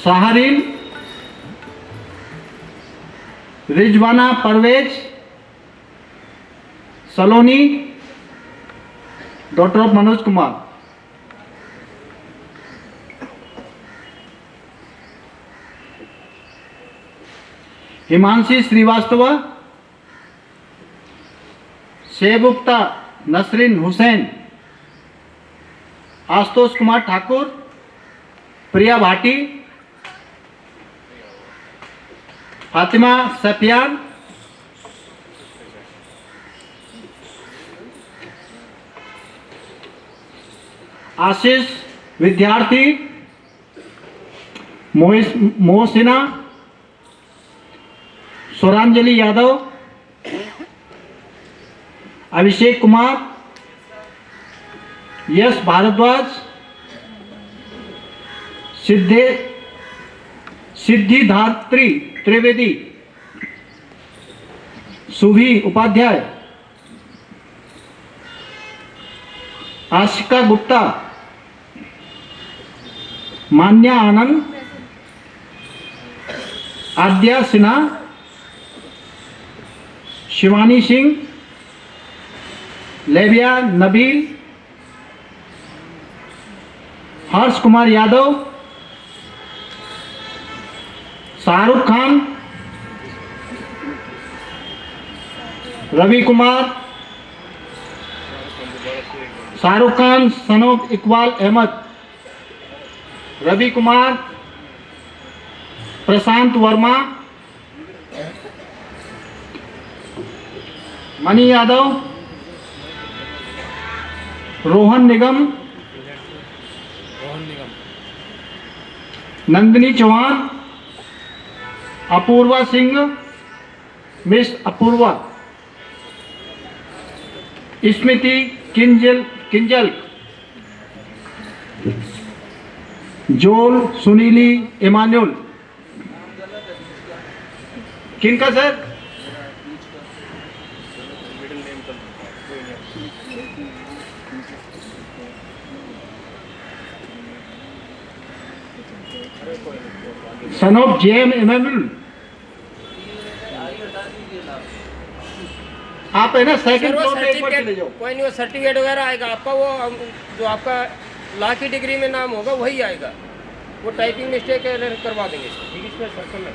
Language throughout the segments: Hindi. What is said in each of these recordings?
शाहरीन, Rizwana Parvez Saloni, doctor Manoj Kumar. Himanshi Srivastava, Shebukta Nasreen Hussain, Ashutosh Kumar Thakur, Priya Bhati, Fatima Sufiyan, Ashish Vidyarthi, Mohsina, Swaranjali Yadav, Abhishek Kumar, Yash Bhardwaj, Siddhidhatri Trivedi, Subhi Upadhyay, Ashika Gupta, Manya Anand, Aadya Sinha, Shivani Singh, Leviya Nabeel, Harsh Kumar Yadav, Shahrukh Khan, Ravi Kumar, Shahrukh Khan son of Iqbal Ahmed, Ravi Kumar, Prashant Verma, Mani Yadav, Rohan Nigam, Nandini Chauhan, Apoorva Singh, miss Apoorva, स्मृति किंजल, जोल सुनीली इमानुअल। किनका sir? Son of J M Emmanuel. आप है ना सेकंड फ्लोर पे एक बार चले जाओ। कोई नहीं, वो सर्टिफिकेट वगैरह आएगा आपका, वो जो आपका लॉ की डिग्री में नाम होगा वही आएगा। वो टाइपिंग मिस्टेक करवा देंगे।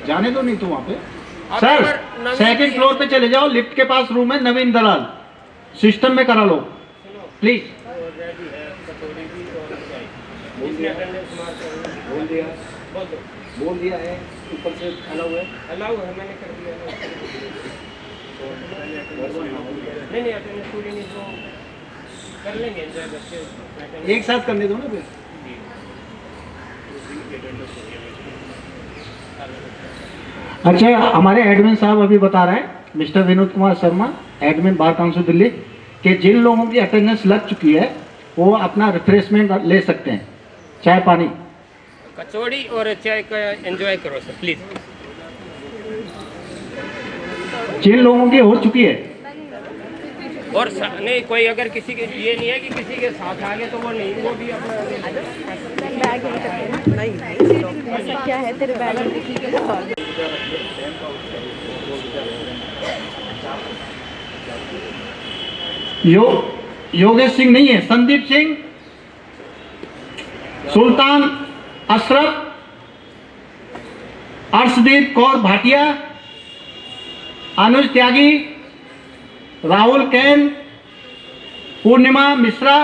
जाने दो नहीं तो वहाँ पे। सर सेकंड फ्लोर पे चले जाओ, लिफ्ट के पास रूम है, नवीन दलाल, सिस्टम में करा लो प्लीज। बोल दिया है, ऊपर से अलाउ है, मैंने कर दिया। नहीं अटेंडेंस पूरी नहीं तो कर लेंगे, एंजॉय करके एक साथ करने दो ना फिर। अच्छा, हमारे एडमिन साहब अभी बता रहे हैं, mister Vinod Kumar Sharma, admin bar council Delhi, कि जिन लोगों की अटेंडेंस लग चुकी है वो अपना रिफ्रेशमेंट ले सकते हैं, चाय पानी, कचौड़ी और चाय का एंजॉय करो सर प्लीज। जिन लोगों की हो चुकी है और नहीं, कोई अगर किसी के ये नहीं है कि किसी के साथ आ गए तो वो नहीं, वो भी अपना बैग नहीं क्या है तेरे बैग में? योगेश सिंह नहीं है, संदीप सिंह, सुल्तान अशरफ, अर्शदीप कौर भाटिया, अनुज त्यागी, राहुल कैन, पूर्णिमा मिश्रा,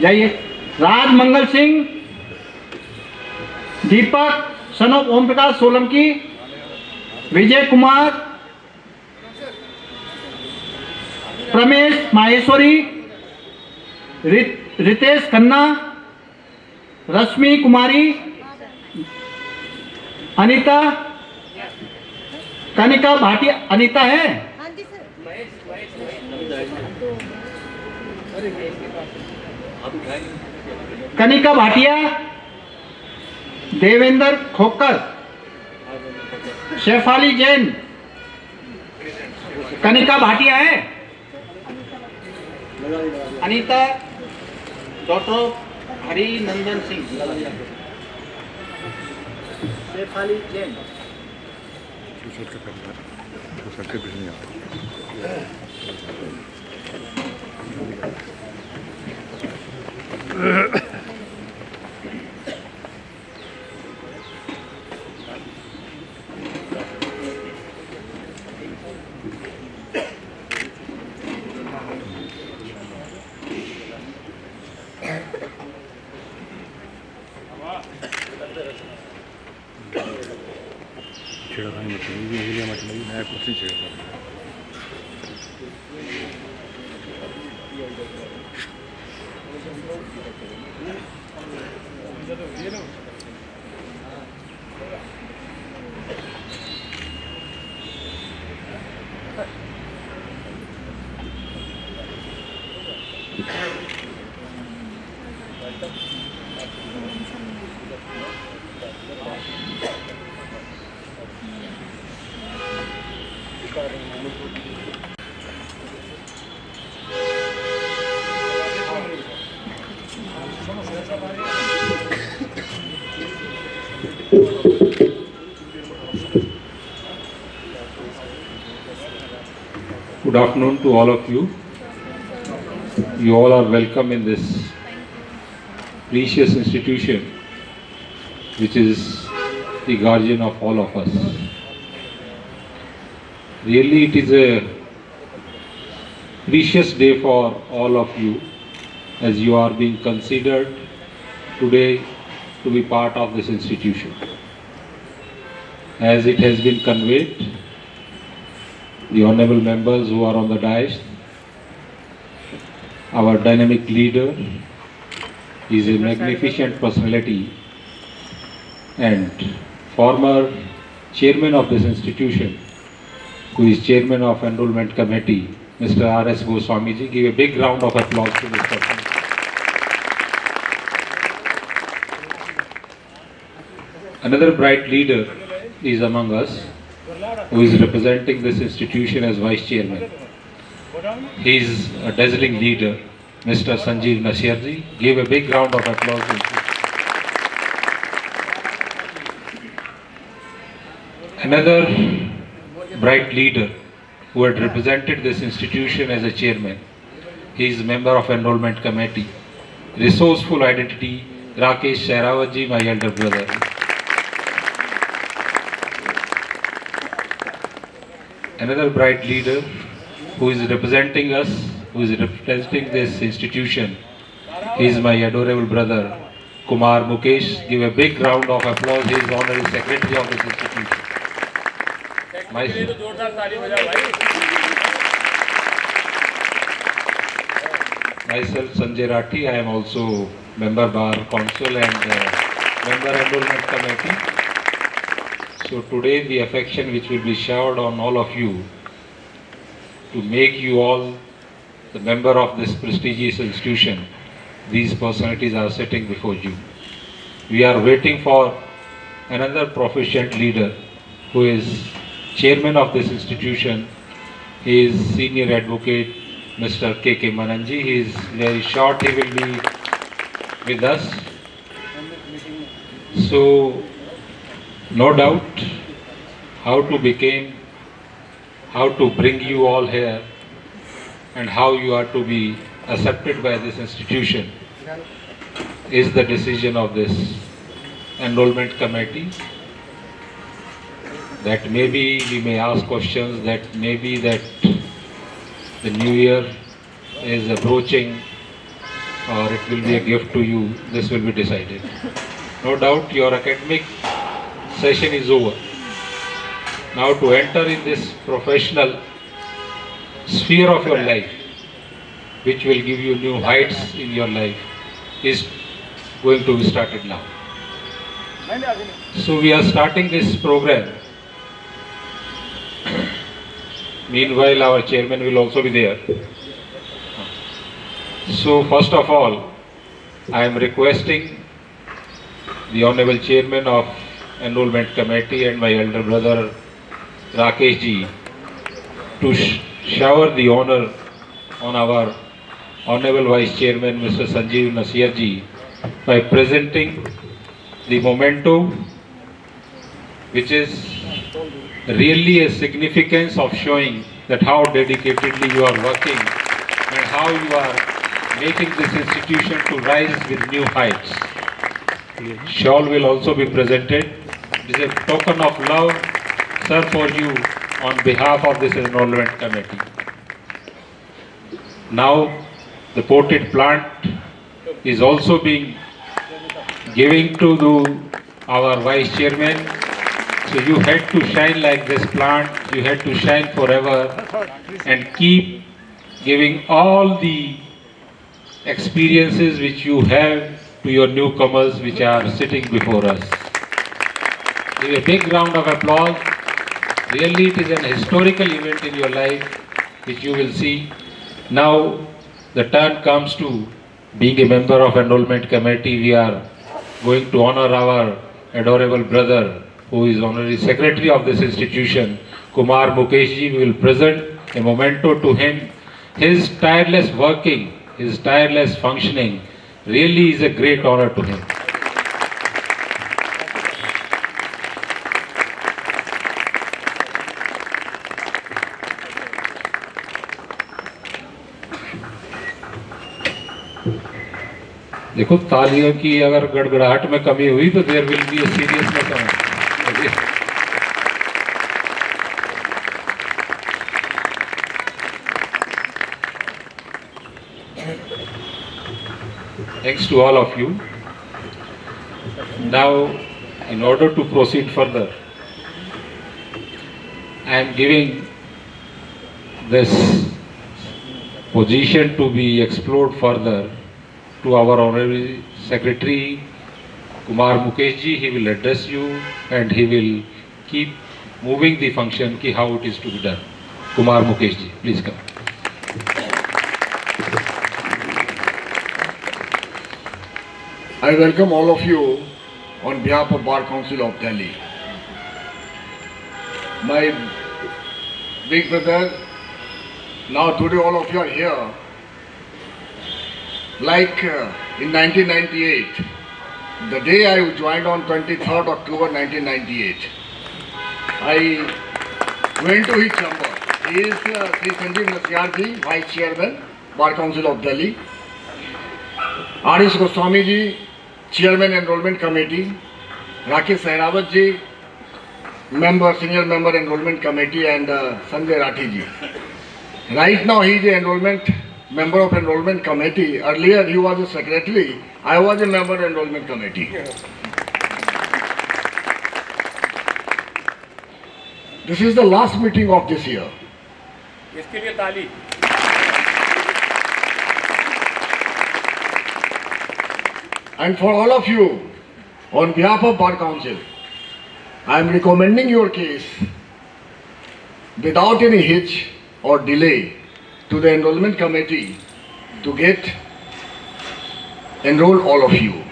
जाइए, राज मंगल सिंह, दीपक सन ऑफ ओम प्रकाश सोलंकी, विजय कुमार, प्रमेश माहेश्वरी, रितेश खन्ना, रश्मि कुमारी, अनीता, कनिका भाटिया, अनीता है, कनिका भाटिया, देवेंद्र खोकर, शेफाली जैन, कनिका भाटिया है, Anita, doctor Hari Nandan Singh, Shefali Jain, Good afternoon to all of you. You all are welcome in this precious institution, which is the guardian of all of us. Really, it is a precious day for all of you, as you are being considered today to be part of this institution. As it has been conveyed, the honorable members who are on the dais, our dynamic leader is a magnificent personality and former chairman of this institution, who is chairman of enrollment committee, Mr. R.S. Goswami ji. Give a big round of applause to this person. Another bright leader is among us, who is representing this institution as vice chairman. He is a dazzling leader, Mr. Sanjeev Nasir ji. Give a big round of applause. Another bright leader who had represented this institution as a chairman. He is a member of enrollment committee. Resourceful identity, Rakesh Shehrawat ji, my elder brother. Another bright leader who is representing us, who is representing this institution, is my adorable brother Kumar Mukesh. Give a big round of applause. He is honorary secretary of this institution. Myself Sanjay Rathi, I am also member bar council and member enrollment committee. So today the affection which will be showered on all of you to make you all the member of this prestigious institution, these personalities are sitting before you. We are waiting for another proficient leader who is chairman of this institution. He is senior advocate Mr. K.K. Mananji. He is very short, he will be with us. So no doubt how to bring you all here and how you are to be accepted by this institution is the decision of this enrollment committee. That maybe we may ask questions, that maybe that the new year is approaching or it will be a gift to you. This will be decided. No doubt your academic session is over. Now to enter in this professional sphere of your life, which will give you new heights in your life, is going to be started now. So we are starting this program. Meanwhile, our chairman will also be there. So first of all, I am requesting the honorable chairman of enrollment committee and my elder brother Rakesh ji to shower the honor on our honorable vice chairman Mr. Sanjeev Nasir ji by presenting the memento, which is really a significance of showing that how dedicatedly you are working and how you are making this institution to rise with new heights. Shawl will also be presented. This is a token of love, sir, for you on behalf of this enrollment committee. Now, the potted plant is also being given to our vice chairman. So you had to shine like this plant, you had to shine forever and keep giving all the experiences which you have to your newcomers which are sitting before us. Give a big round of applause. Really it is an historical event in your life which you will see. Now the turn comes to being a member of enrollment committee. We are going to honor our adorable brother who is honorary secretary of this institution, Kumar Mukeshji. We will present a memento to him. His tireless working, his tireless functioning really is a great honor to him. देखो तालियों की अगर गड़गड़ाहट में कमी हुई तो there will be a seriousness. Thanks to all of you. Now, in order to proceed further, I am giving this position to be explored further to our honorary secretary Kumar Mukeshji. He will address you and he will keep moving the function ki how it is to be done. Kumar Mukeshji, please come. I welcome all of you on behalf of Bar Council of Delhi. My big brother, now today all of you are here. Like in 1998, the day I joined on 23rd October 1998, I went to his chamber. He is Sri Sanjeev Nasyarji, Vice Chairman, Bar Council of Delhi. R.S. Goswami ji, Chairman Enrollment Committee. Rakesh Sehrawat ji, Member, Senior Member Enrollment Committee, and Sanjay Rathi ji. Right now he is a member of Enrollment Committee. Earlier he was a secretary. I was a member of Enrollment Committee. This is the last meeting of this year. इसके लिए ताली. And for all of you, on behalf of Bar Council, I am recommending your case without any hitch or delay to the enrollment committee to get enrolled all of you.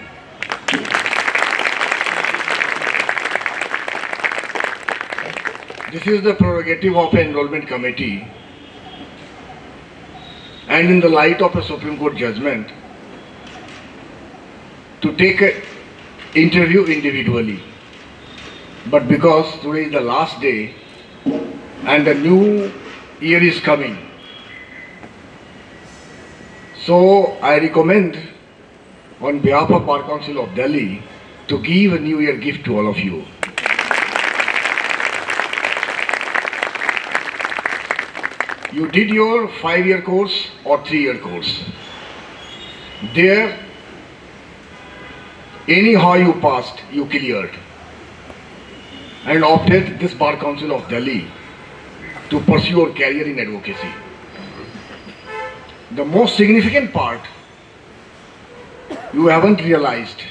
This is the prerogative of an enrollment committee, and in the light of a Supreme Court judgment, to take an interview individually. But because today is the last day and the new year is coming, so I recommend on behalf of Bar Council of Delhi to give a new year gift to all of you. You did your 5-year course or 3-year course. There, anyhow you passed, you cleared, and opted this Bar Council of Delhi to pursue your career in advocacy. The most significant part you haven't realized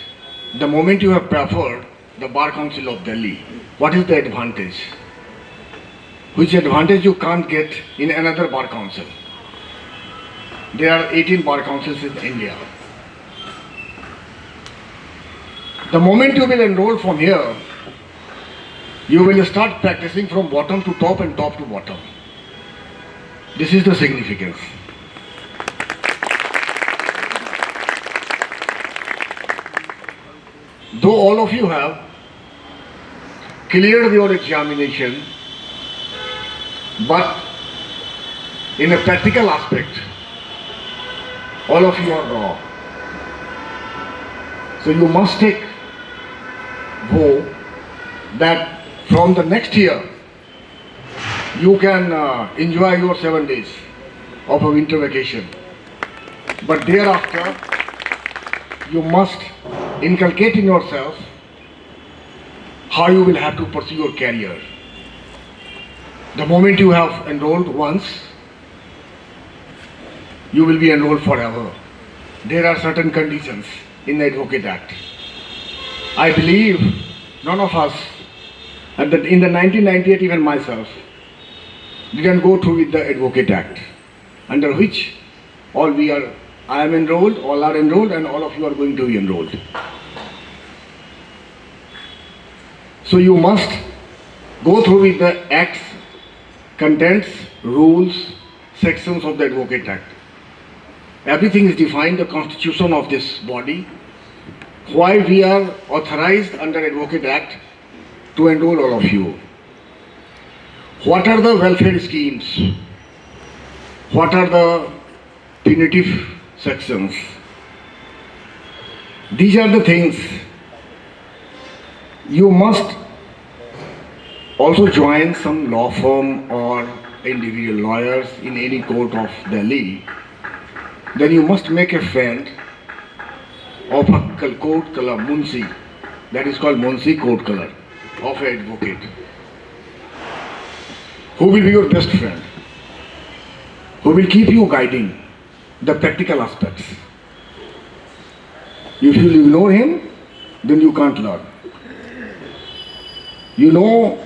the moment you have preferred the Bar Council of Delhi. What is the advantage? Which advantage you can't get in another Bar Council? There are 18 Bar Councils in India. The moment you will enroll from here, you will start practicing from bottom to top and top to bottom. This is the significance. though all of you have cleared your examination, but in a practical aspect, all of you are raw. So you must take vow that from the next year you can enjoy your 7 days of a winter vacation. But thereafter, you must inculcate in yourself how you will have to pursue your career. The moment you have enrolled once, you will be enrolled forever. There are certain conditions in the Advocate Act. I believe none of us, in the 1998, even myself, didn't go through with the Advocate Act, under which I am enrolled, all are enrolled, and all of you are going to be enrolled. So you must go through with the acts, contents, rules, sections of the Advocate Act. Everything is defined, the constitution of this body, why we are authorized under Advocate Act to enroll all of you. What are the welfare schemes? What are the punitive sections? These are the things. You must also join some law firm or individual lawyers in any court of Delhi. Then you must make a friend of a court color, Munsi, that is called Munsi court color, of an advocate, who will be your best friend, who will keep you guiding the practical aspects. If you ignore him, then you can't learn. You know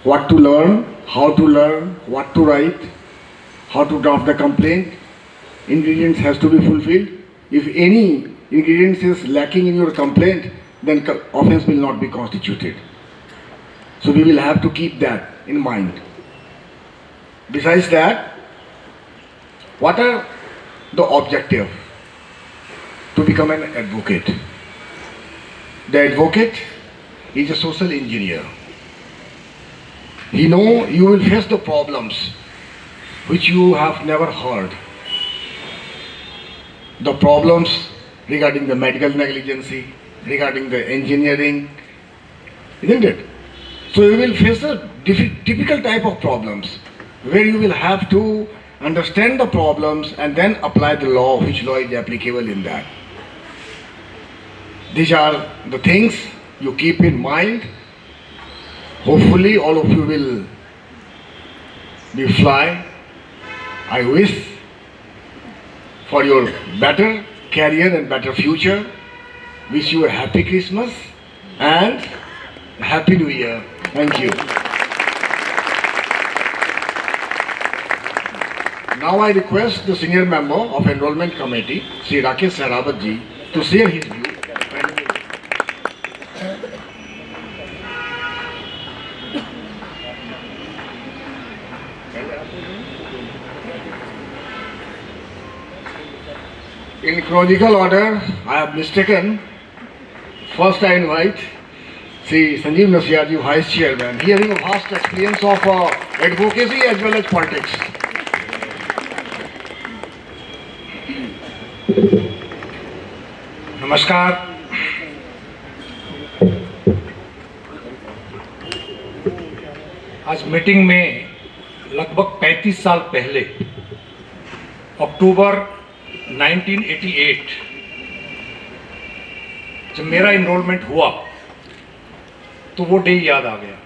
what to learn, what to write, how to draft the complaint. Ingredients has to be fulfilled. If any ingredients is lacking in your complaint, then offense will not be constituted. So we will have to keep that in mind. Besides that, what are the objectives to become an advocate? The advocate is a social engineer. He knows you will face the problems which you have never heard. The problems regarding the medical negligence, regarding the engineering, isn't it? So you will face a typical type of problems where you will have to understand the problems and then apply the law, which law is applicable in that. These are the things you keep in mind. Hopefully all of you will be fly. I wish for your better career and better future. Wish you a happy Christmas and Happy New Year. Thank you. Now I request the senior member of Enrollment Committee, Sri Rakesh Sehrawat ji, to share his view. In chronological order, I have mistaken. First I invite Sri Sanjeev Nasiya ji, Vice Chairman. He having a vast experience of advocacy as well as politics. नमस्कार। आज मीटिंग में लगभग 35 साल पहले अक्टूबर 1988 जब मेरा इनरोलमेंट हुआ तो वो डे याद आ गया।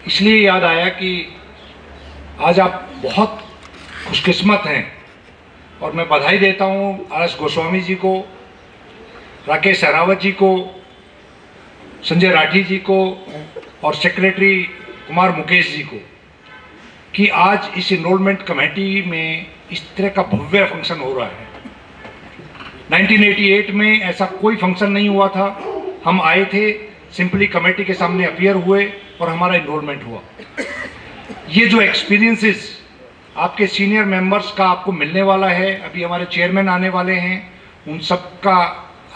इसलिए याद आया कि आज आप बहुत खुशकिस्मत हैं और मैं बधाई देता हूँ आर.एस. गोस्वामी जी को, राकेश सहरावत जी को, संजय राठी जी को और सेक्रेटरी कुमार मुकेश जी को कि आज इस इनरोलमेंट कमेटी में इस तरह का भव्य फंक्शन हो रहा है। 1988 में ऐसा कोई फंक्शन नहीं हुआ था। हम आए थे, सिंपली कमेटी के सामने अपीयर हुए और हमारा इनरोलमेंट हुआ। ये जो एक्सपीरियंसेस आपके सीनियर मेंबर्स का आपको मिलने वाला है, अभी हमारे चेयरमैन आने वाले हैं, उन सब का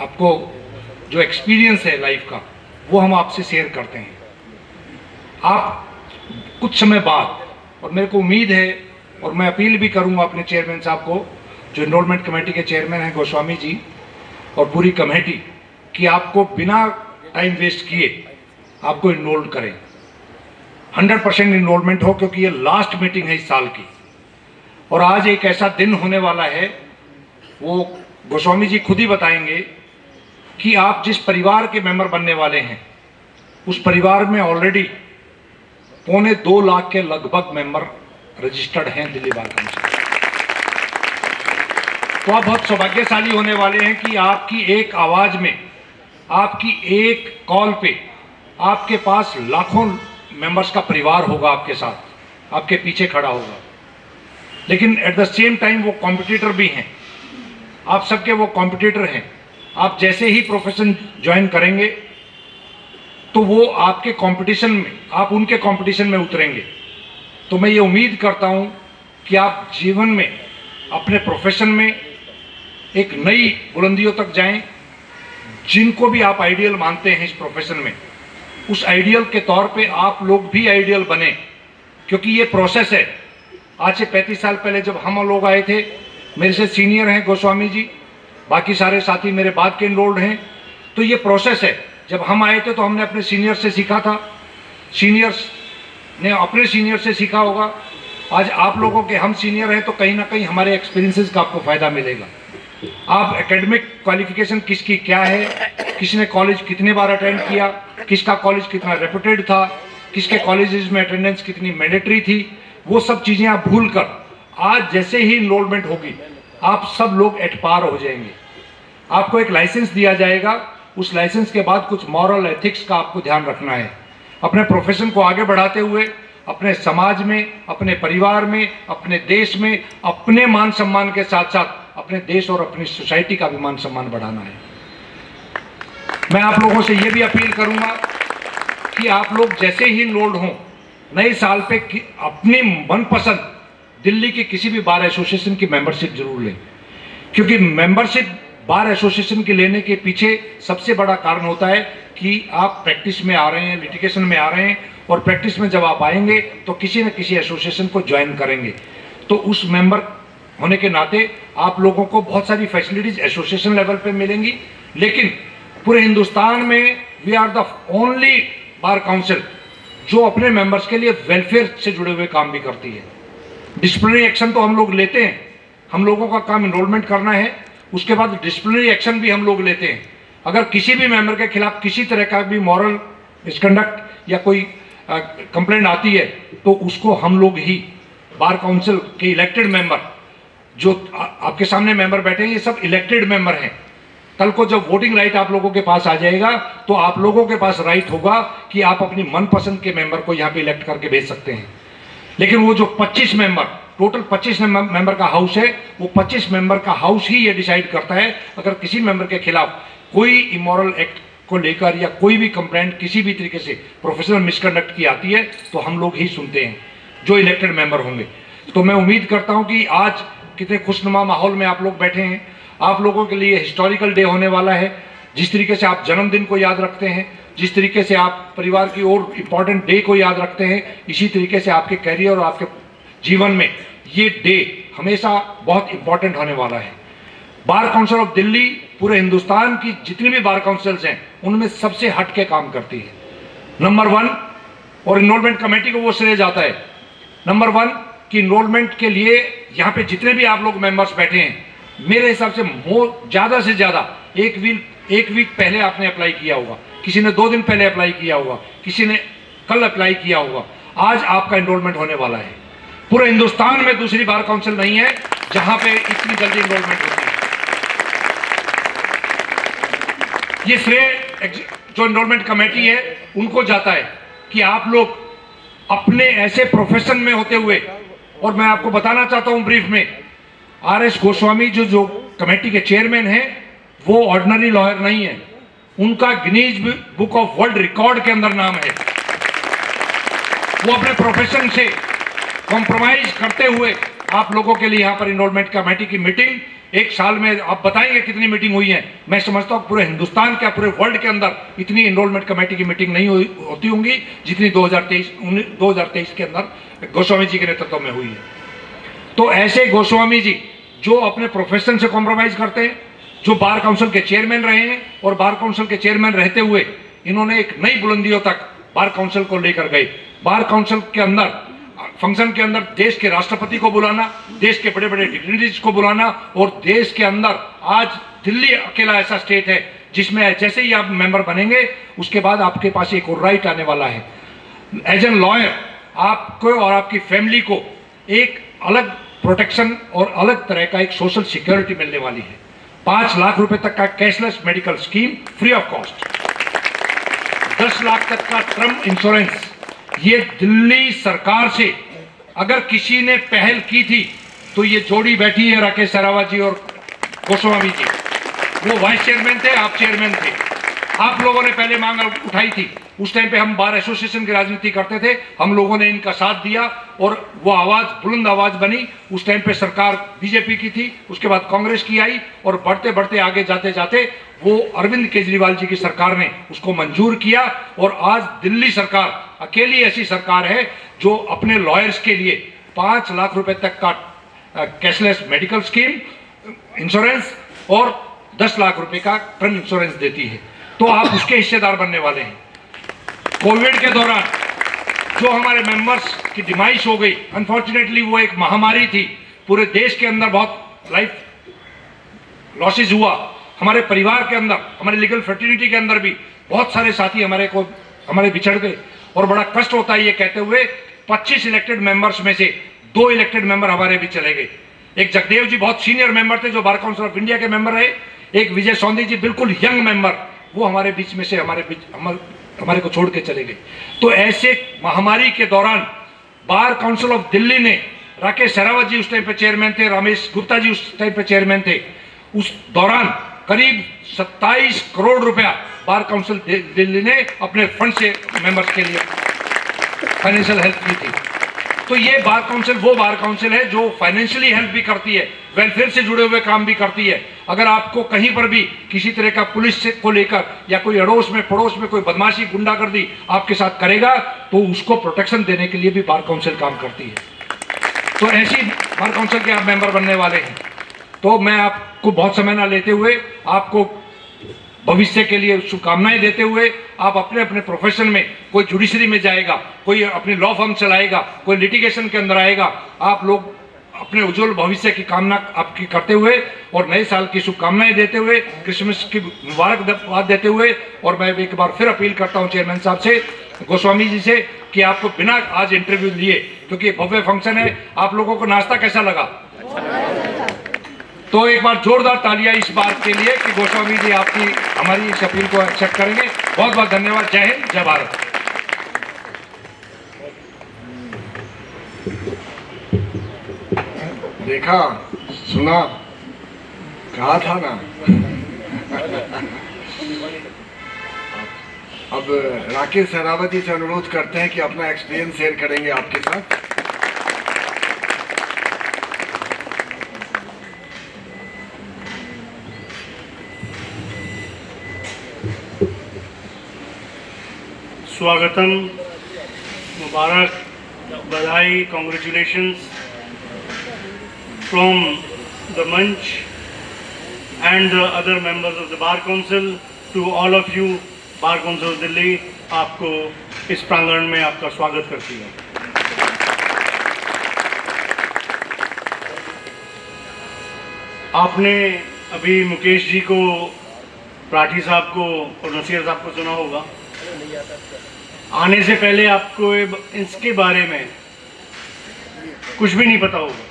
आपको जो एक्सपीरियंस है लाइफ का वो हम आपसे शेयर करते हैं। आप कुछ समय बाद, और मेरे को उम्मीद है और मैं अपील भी करूंगा अपने चेयरमैन साहब को, जो एनरोलमेंट कमेटी के चेयरमैन हैं गोस्वामी जी और पूरी कमेटी, कि आपको बिना टाइम वेस्ट किए आपको इनरोल करें, 100% इनरोलमेंट हो, क्योंकि ये लास्ट मीटिंग है इस साल की। और आज एक ऐसा दिन होने वाला है, वो गोस्वामी जी खुद ही बताएंगे कि आप जिस परिवार के मेंबर बनने वाले हैं उस परिवार में ऑलरेडी 2.25 लाख के लगभग मेंबर रजिस्टर्ड हैं दिल्ली बार काउंसिल। तो आप बहुत सौभाग्यशाली होने वाले हैं कि आपकी एक आवाज में, आपकी एक कॉल पे आपके पास लाखों मेंबर्स का परिवार होगा आपके साथ, आपके पीछे खड़ा होगा। लेकिन एट द सेम टाइम वो कॉम्पिटिटर भी हैं, आप सबके वो कॉम्पिटिटर हैं। आप जैसे ही प्रोफेशन ज्वाइन करेंगे तो वो आपके कंपटीशन में, आप उनके कंपटीशन में उतरेंगे। तो मैं ये उम्मीद करता हूं कि आप जीवन में, अपने प्रोफेशन में एक नई बुलंदियों तक जाएं। जिनको भी आप आइडियल मानते हैं इस प्रोफेशन में, उस आइडियल के तौर पे आप लोग भी आइडियल बने, क्योंकि ये प्रोसेस है। आज से 35 साल पहले जब हम लोग आए थे, मेरे से सीनियर हैं गोस्वामी जी, बाकी सारे साथी मेरे बाद के इनरोल्ड हैं, तो ये प्रोसेस है। जब हम आए थे तो हमने अपने सीनियर से सीखा था, सीनियर्स ने अपने सीनियर से सीखा होगा। आज आप लोगों के हम सीनियर हैं तो कहीं ना कहीं हमारे एक्सपीरियंसेस का आपको फायदा मिलेगा। आप एकेडमिक क्वालिफिकेशन किसकी क्या है, किसने कॉलेज कितने बार अटेंड किया, किसका कॉलेज कितना रेपुटेड था, किसके कॉलेजेस में अटेंडेंस कितनी मैंडेटरी थी, वो सब चीजें आप भूल कर आज जैसे ही इनरोलमेंट होगी आप सब लोग एट पार हो जाएंगे। आपको एक लाइसेंस दिया जाएगा, उस लाइसेंस के बाद कुछ मॉरल एथिक्स का आपको ध्यान रखना है। अपने प्रोफेशन को आगे बढ़ाते हुए अपने समाज में, अपने परिवार में, अपने देश में अपने मान सम्मान के साथ साथ अपने देश और अपनी सोसाइटी का भी मान सम्मान बढ़ाना है। मैं आप लोगों से यह भी अपील करूंगा कि आप लोग जैसे ही इनरोल्ड हों, नए साल पे अपनी मनपसंद दिल्ली की किसी भी बार एसोसिएशन की मेंबरशिप जरूर लें, क्योंकि मेंबरशिप बार एसोसिएशन के लेने के पीछे सबसे बड़ा कारण होता है कि आप प्रैक्टिस में आ रहे हैं, लिटिगेशन में आ रहे हैं, और प्रैक्टिस में जब आप आएंगे तो किसी न किसी एसोसिएशन को ज्वाइन करेंगे। तो उस मेंबर होने के नाते आप लोगों को बहुत सारी फैसिलिटीज एसोसिएशन लेवल पे मिलेंगी। लेकिन पूरे हिंदुस्तान में we are the only bar council जो अपने मेंबर्स के लिए वेलफेयर से जुड़े हुए काम भी करती है। डिसिप्लिनरी एक्शन तो हम लोग लेते हैं, हम लोगों का काम इनरोलमेंट करना है, उसके बाद डिसिप्लिनरी एक्शन भी हम लोग लेते हैं। अगर किसी भी मेंबर के खिलाफ किसी तरह का भी मॉरल मिसकंडक्ट या कोई कंप्लेंट आती है तो उसको हम लोग ही बार काउंसिल के इलेक्टेड मेंबर, जो आपके सामने मेंबर बैठे हैं, ये सब इलेक्टेड मेंबर हैं। कल को जब वोटिंग राइट आप लोगों के पास आ जाएगा तो आप लोगों के पास राइट होगा कि आप अपनी मनपसंद के मेंबर को यहाँ पे इलेक्ट करके भेज सकते हैं। लेकिन वो जो 25 मेंबर, टोटल 25 मेंबर का हाउस है, वो 25 मेंबर का हाउस ही ये डिसाइड करता है अगर किसी मेंबर के खिलाफ कोई इमोरल एक्ट को लेकर या कोई भी कंप्लेंट किसी भी तरीके से प्रोफेशनल मिसकंडक्ट की आती है तो हम लोग ही सुनते हैं जो इलेक्टेड मेंबर होंगे। तो मैं उम्मीद करता हूं कि आज कितने खुशनुमा माहौल में आप लोग बैठे हैं। आप लोगों के लिए हिस्टोरिकल डे होने वाला है। जिस तरीके से आप जन्मदिन को याद रखते हैं, जिस तरीके से आप परिवार की और इम्पॉर्टेंट डे को याद रखते हैं, इसी तरीके से आपके कैरियर और आपके जीवन में ये डे हमेशा बहुत इंपॉर्टेंट होने वाला है। बार काउंसिल ऑफ दिल्ली पूरे हिंदुस्तान की जितनी भी बार काउंसिल्स हैं उनमें सबसे हट के काम करती है। नंबर 1, और इनरोलमेंट कमेटी को वो श्रेय जाता है, नंबर 1 कि इनरोलमेंट के लिए यहाँ पे जितने भी आप लोग मेंबर्स बैठे हैं, मेरे हिसाब से ज्यादा से ज्यादा एक वीक पहले आपने अप्लाई किया होगा, किसी ने 2 दिन पहले अप्लाई किया होगा, किसी ने कल अप्लाई किया होगा। आज आपका एनरोलमेंट होने वाला है। पूरे हिंदुस्तान में दूसरी बार काउंसिल नहीं है जहां पे इतनी जल्दी एनरोलमेंट होती है। ये श्रेय जो एनरोलमेंट कमेटी है उनको जाता है कि आप लोग अपने ऐसे प्रोफेशन में होते हुए, और मैं आपको बताना चाहता हूं ब्रीफ में, आर.एस. गोस्वामी जो कमेटी के चेयरमैन हैं वो ऑर्डिनरी लॉयर नहीं है, उनका Guinness book of world record के अंदर नाम है। वो अपने प्रोफेशन से कॉम्प्रोमाइज करते हुए आप लोगों के लिए यहां पर एनरोलमेंट कमेटी की मीटिंग एक साल में आप बताएंगे कितनी मीटिंग हुई है। मैं समझता हूँ पूरे हिंदुस्तान क्या पूरे वर्ल्ड के अंदर इतनी एनरोलमेंट कमेटी की मीटिंग नहीं होती होंगी जितनी 2023 के अंदर गोस्वामी जी के नेतृत्व में हुई है। तो ऐसे गोस्वामी जी जो अपने प्रोफेशन से कॉम्प्रोमाइज करते हैं, जो बार काउंसिल के चेयरमैन रहे हैं और बार काउंसिल के चेयरमैन रहते हुए इन्होंने एक नई बुलंदियों तक बार काउंसिल को लेकर गए। बार काउंसिल के अंदर फंक्शन के अंदर देश के राष्ट्रपति को बुलाना, देश के बड़े बड़े डिग्निटरीज को बुलाना, और देश के अंदर आज दिल्ली अकेला ऐसा स्टेट है जिसमें जैसे ही आप मेंबर बनेंगे उसके बाद आपके पास एक और राइट आने वाला है। एज एन लॉयर आपको और आपकी फैमिली को एक अलग प्रोटेक्शन और अलग तरह का एक सोशल सिक्योरिटी मिलने वाली है। 5 लाख रुपए तक का cashless medical scheme free of cost, 10 lakh तक का टर्म इंश्योरेंस। ये दिल्ली सरकार से अगर किसी ने पहल की थी तो ये जोड़ी बैठी है राकेश सरावत जी और गोस्वामी जी। वो वाइस चेयरमैन थे, आप चेयरमैन थे। आप लोगों ने पहले मांग उठाई थी, उस टाइम पे हम बार एसोसिएशन की राजनीति करते थे, हम लोगों ने इनका साथ दिया और वो आवाज बुलंद आवाज बनी। उस टाइम पे सरकार बीजेपी की थी, उसके बाद कांग्रेस की आई और बढ़ते बढ़ते आगे जाते जाते वो अरविंद केजरीवाल जी की सरकार ने उसको मंजूर किया। और आज दिल्ली सरकार अकेली ऐसी सरकार है जो अपने लॉयर्स के लिए 5 लाख रुपए तक का कैशलेस मेडिकल स्कीम इंश्योरेंस और 10 लाख रुपए का टर्म इंश्योरेंस देती है। तो आप उसके हिस्सेदार बनने वाले हैं। कोविड के दौरान जो हमारे मेंबर्स की डिमाइश हो गई, अनफॉर्चुनेटली वो एक महामारी थी, पूरे देश के अंदर बहुत लाइफ लॉसेज हुआ। हमारे परिवार के अंदर, हमारे लीगल फ्रेटर्निटी के अंदर भी बहुत सारे साथी हमारे बिछड़ गए और बड़ा कष्ट होता है ये कहते हुए 25 इलेक्टेड मेंबर्स में से 2 इलेक्टेड मेंबर हमारे भी चले गए। एक जगदेव जी बहुत सीनियर मेंबर थे जो बार काउंसिल ऑफ इंडिया के मेंबर रहे, एक विजय सौंदी जी बिल्कुल यंग मेंबर, वो हमारे बीच में से हमारे को छोड़ के चले गए। तो ऐसे महामारी के दौरान बार काउंसिल ऑफ दिल्ली ने, राकेश सरावत जी उस टाइम पे चेयरमैन थे, रमेश गुप्ता जी उस टाइम पे चेयरमैन थे, उस दौरान करीब 27 करोड़ रुपया बार काउंसिल दिल्ली ने अपने फंड से मेंबर्स के लिए फाइनेंशियल हेल्प की थी। तो ये बार काउंसिल वो बार काउंसिल है जो फाइनेंशियली हेल्प भी करती है, वेलफेयर से जुड़े हुए काम भी करती है। अगर आपको कहीं पर भी किसी तरह का पुलिस से को लेकर या कोई अड़ोस में पड़ोस में कोई बदमाशी गुंडागर्दी आपके साथ करेगा तो उसको प्रोटेक्शन देने के लिए भी बार काउंसिल काम करती है। तो ऐसी बार काउंसिल के आप मेंबर बनने वाले हैं। तो मैं आपको बहुत समय ना लेते हुए आपको भविष्य के लिए शुभकामनाएं देते हुए, आप अपने अपने प्रोफेशन में, कोई जुडिशरी में जाएगा, कोई अपनी लॉ फर्म चलाएगा, कोई लिटिगेशन के अंदर आएगा, आप लोग अपने उज्जवल भविष्य की कामना आपकी करते हुए और नए साल की शुभकामनाएं देते हुए, क्रिसमस की मुबारकबाद देते हुए, और मैं एक बार फिर अपील करता हूं चेयरमैन साहब से, गोस्वामी जी से, कि आपको बिना आज इंटरव्यू लिए, क्योंकि भव्य फंक्शन है, आप लोगों को नाश्ता कैसा लगा? तो एक बार जोरदार तालियां इस बात के लिए कि गोस्वामी जी आपकी हमारी इस अपील को एक्सेप्ट करेंगे। बहुत बहुत धन्यवाद। जय हिंद, जय भारत। देखा, सुना, कहा था ना। अब राकेश सरावत जी से अनुरोध करते हैं कि अपना एक्सपीरियंस शेयर करेंगे आपके साथ। स्वागतम, मुबारक, बधाई, congratulations from the Munch and the other members of the Bar Council to all of you, Bar Council Delhi आपको इस प्रांगण में आपका स्वागत करती है। आपने अभी मुकेश जी को, राठी साहब को और नसीर साहब को सुना होगा। आने से पहले आपको इसके बारे में कुछ भी नहीं पता होगा।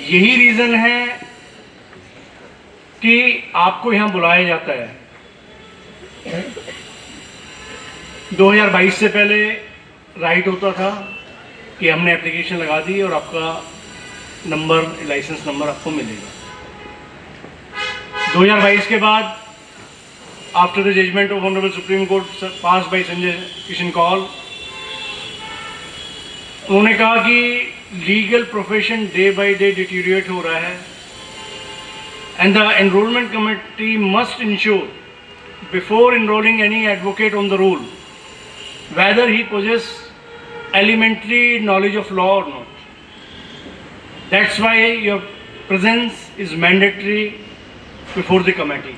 यही रीज़न है कि आपको यहाँ बुलाया जाता है। 2022 से पहले राइट होता था कि हमने एप्लीकेशन लगा दी और आपका नंबर, लाइसेंस नंबर आपको मिलेगा। 2022 के बाद after the judgement of honourable supreme court pass by Sanjay Kishan Kaul, उन्होंने कहा कि legal profession day by day deteriorate हो रहा है and the enrollment committee must ensure before enrolling any advocate on the roll whether he possesses elementary knowledge of law or not. That's why your presence is mandatory before the committee.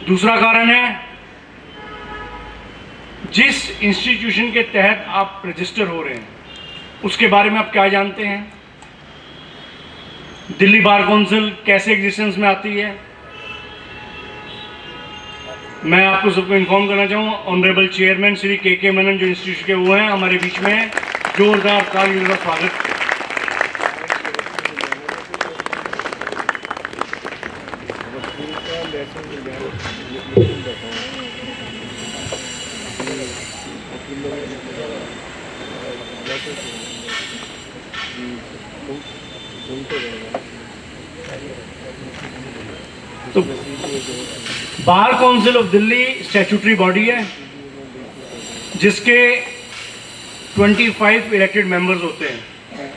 दूसरा कारण है, जिस इंस्टीट्यूशन के तहत आप रजिस्टर हो रहे हैं उसके बारे में आप क्या जानते हैं, दिल्ली बार काउंसिल कैसे एग्जिस्टेंस में आती है। मैं आपको सबको इन्फॉर्म करना चाहूँ, ऑनरेबल चेयरमैन श्री के मनन जो इंस्टीट्यूट के वो हैं हमारे बीच में हैं, जोरदार तालियों का स्वागत। तो bar council of Delhi statutory body है जिसके 25 इलेक्टेड मेंबर्स होते हैं।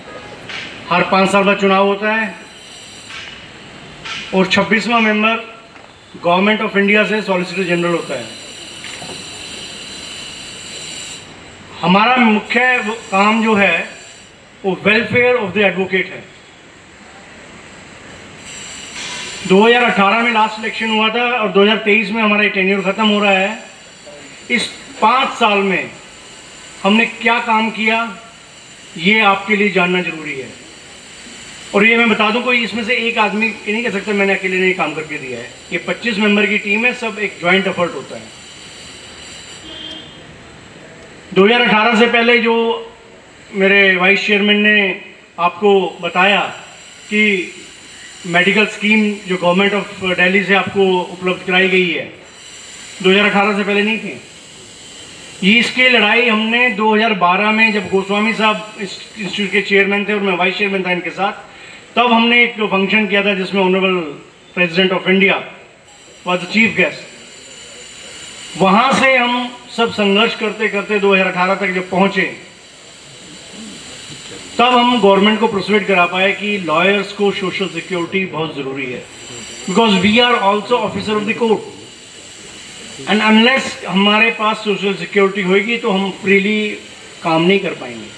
हर 5 साल बाद चुनाव होता है और 26वां मेंबर गवर्नमेंट ऑफ इंडिया से सॉलिसिटर जनरल होता है। हमारा मुख्य काम जो है वो वेलफेयर ऑफ द एडवोकेट है। 2018 में लास्ट इलेक्शन हुआ था और 2023 में हमारा टेन्योर खत्म हो रहा है। इस 5 साल में हमने क्या काम किया ये आपके लिए जानना जरूरी है। और ये मैं बता दूं, कोई इसमें से एक आदमी नहीं कह सकता मैंने अकेले नहीं काम करके दिया है। ये 25 मेंबर की टीम है, सब एक ज्वाइंट एफर्ट होता है। 2018 से पहले जो मेरे वाइस चेयरमैन ने आपको बताया कि मेडिकल स्कीम जो गवर्नमेंट ऑफ दिल्ली से आपको उपलब्ध कराई गई है, 2018 से पहले नहीं थी। ये इसकी लड़ाई हमने 2012 में जब गोस्वामी साहब इंस्टीट्यूट के चेयरमैन थे और मैं वाइस चेयरमैन था इनके साथ, तब हमने एक फंक्शन किया था जिसमें honourable president of India was the chief guest. वहाँ से हम सब संघर्ष करते करते 2018 तक जब पहुँचे, तब हम गवर्नमेंट को प्रोसीड करा पाए कि लॉयर्स को सोशल सिक्योरिटी बहुत ज़रूरी है, because we are also officer of the court and unless हमारे पास सोशल सिक्योरिटी होगी तो हम फ्रीली काम नहीं कर पाएंगे।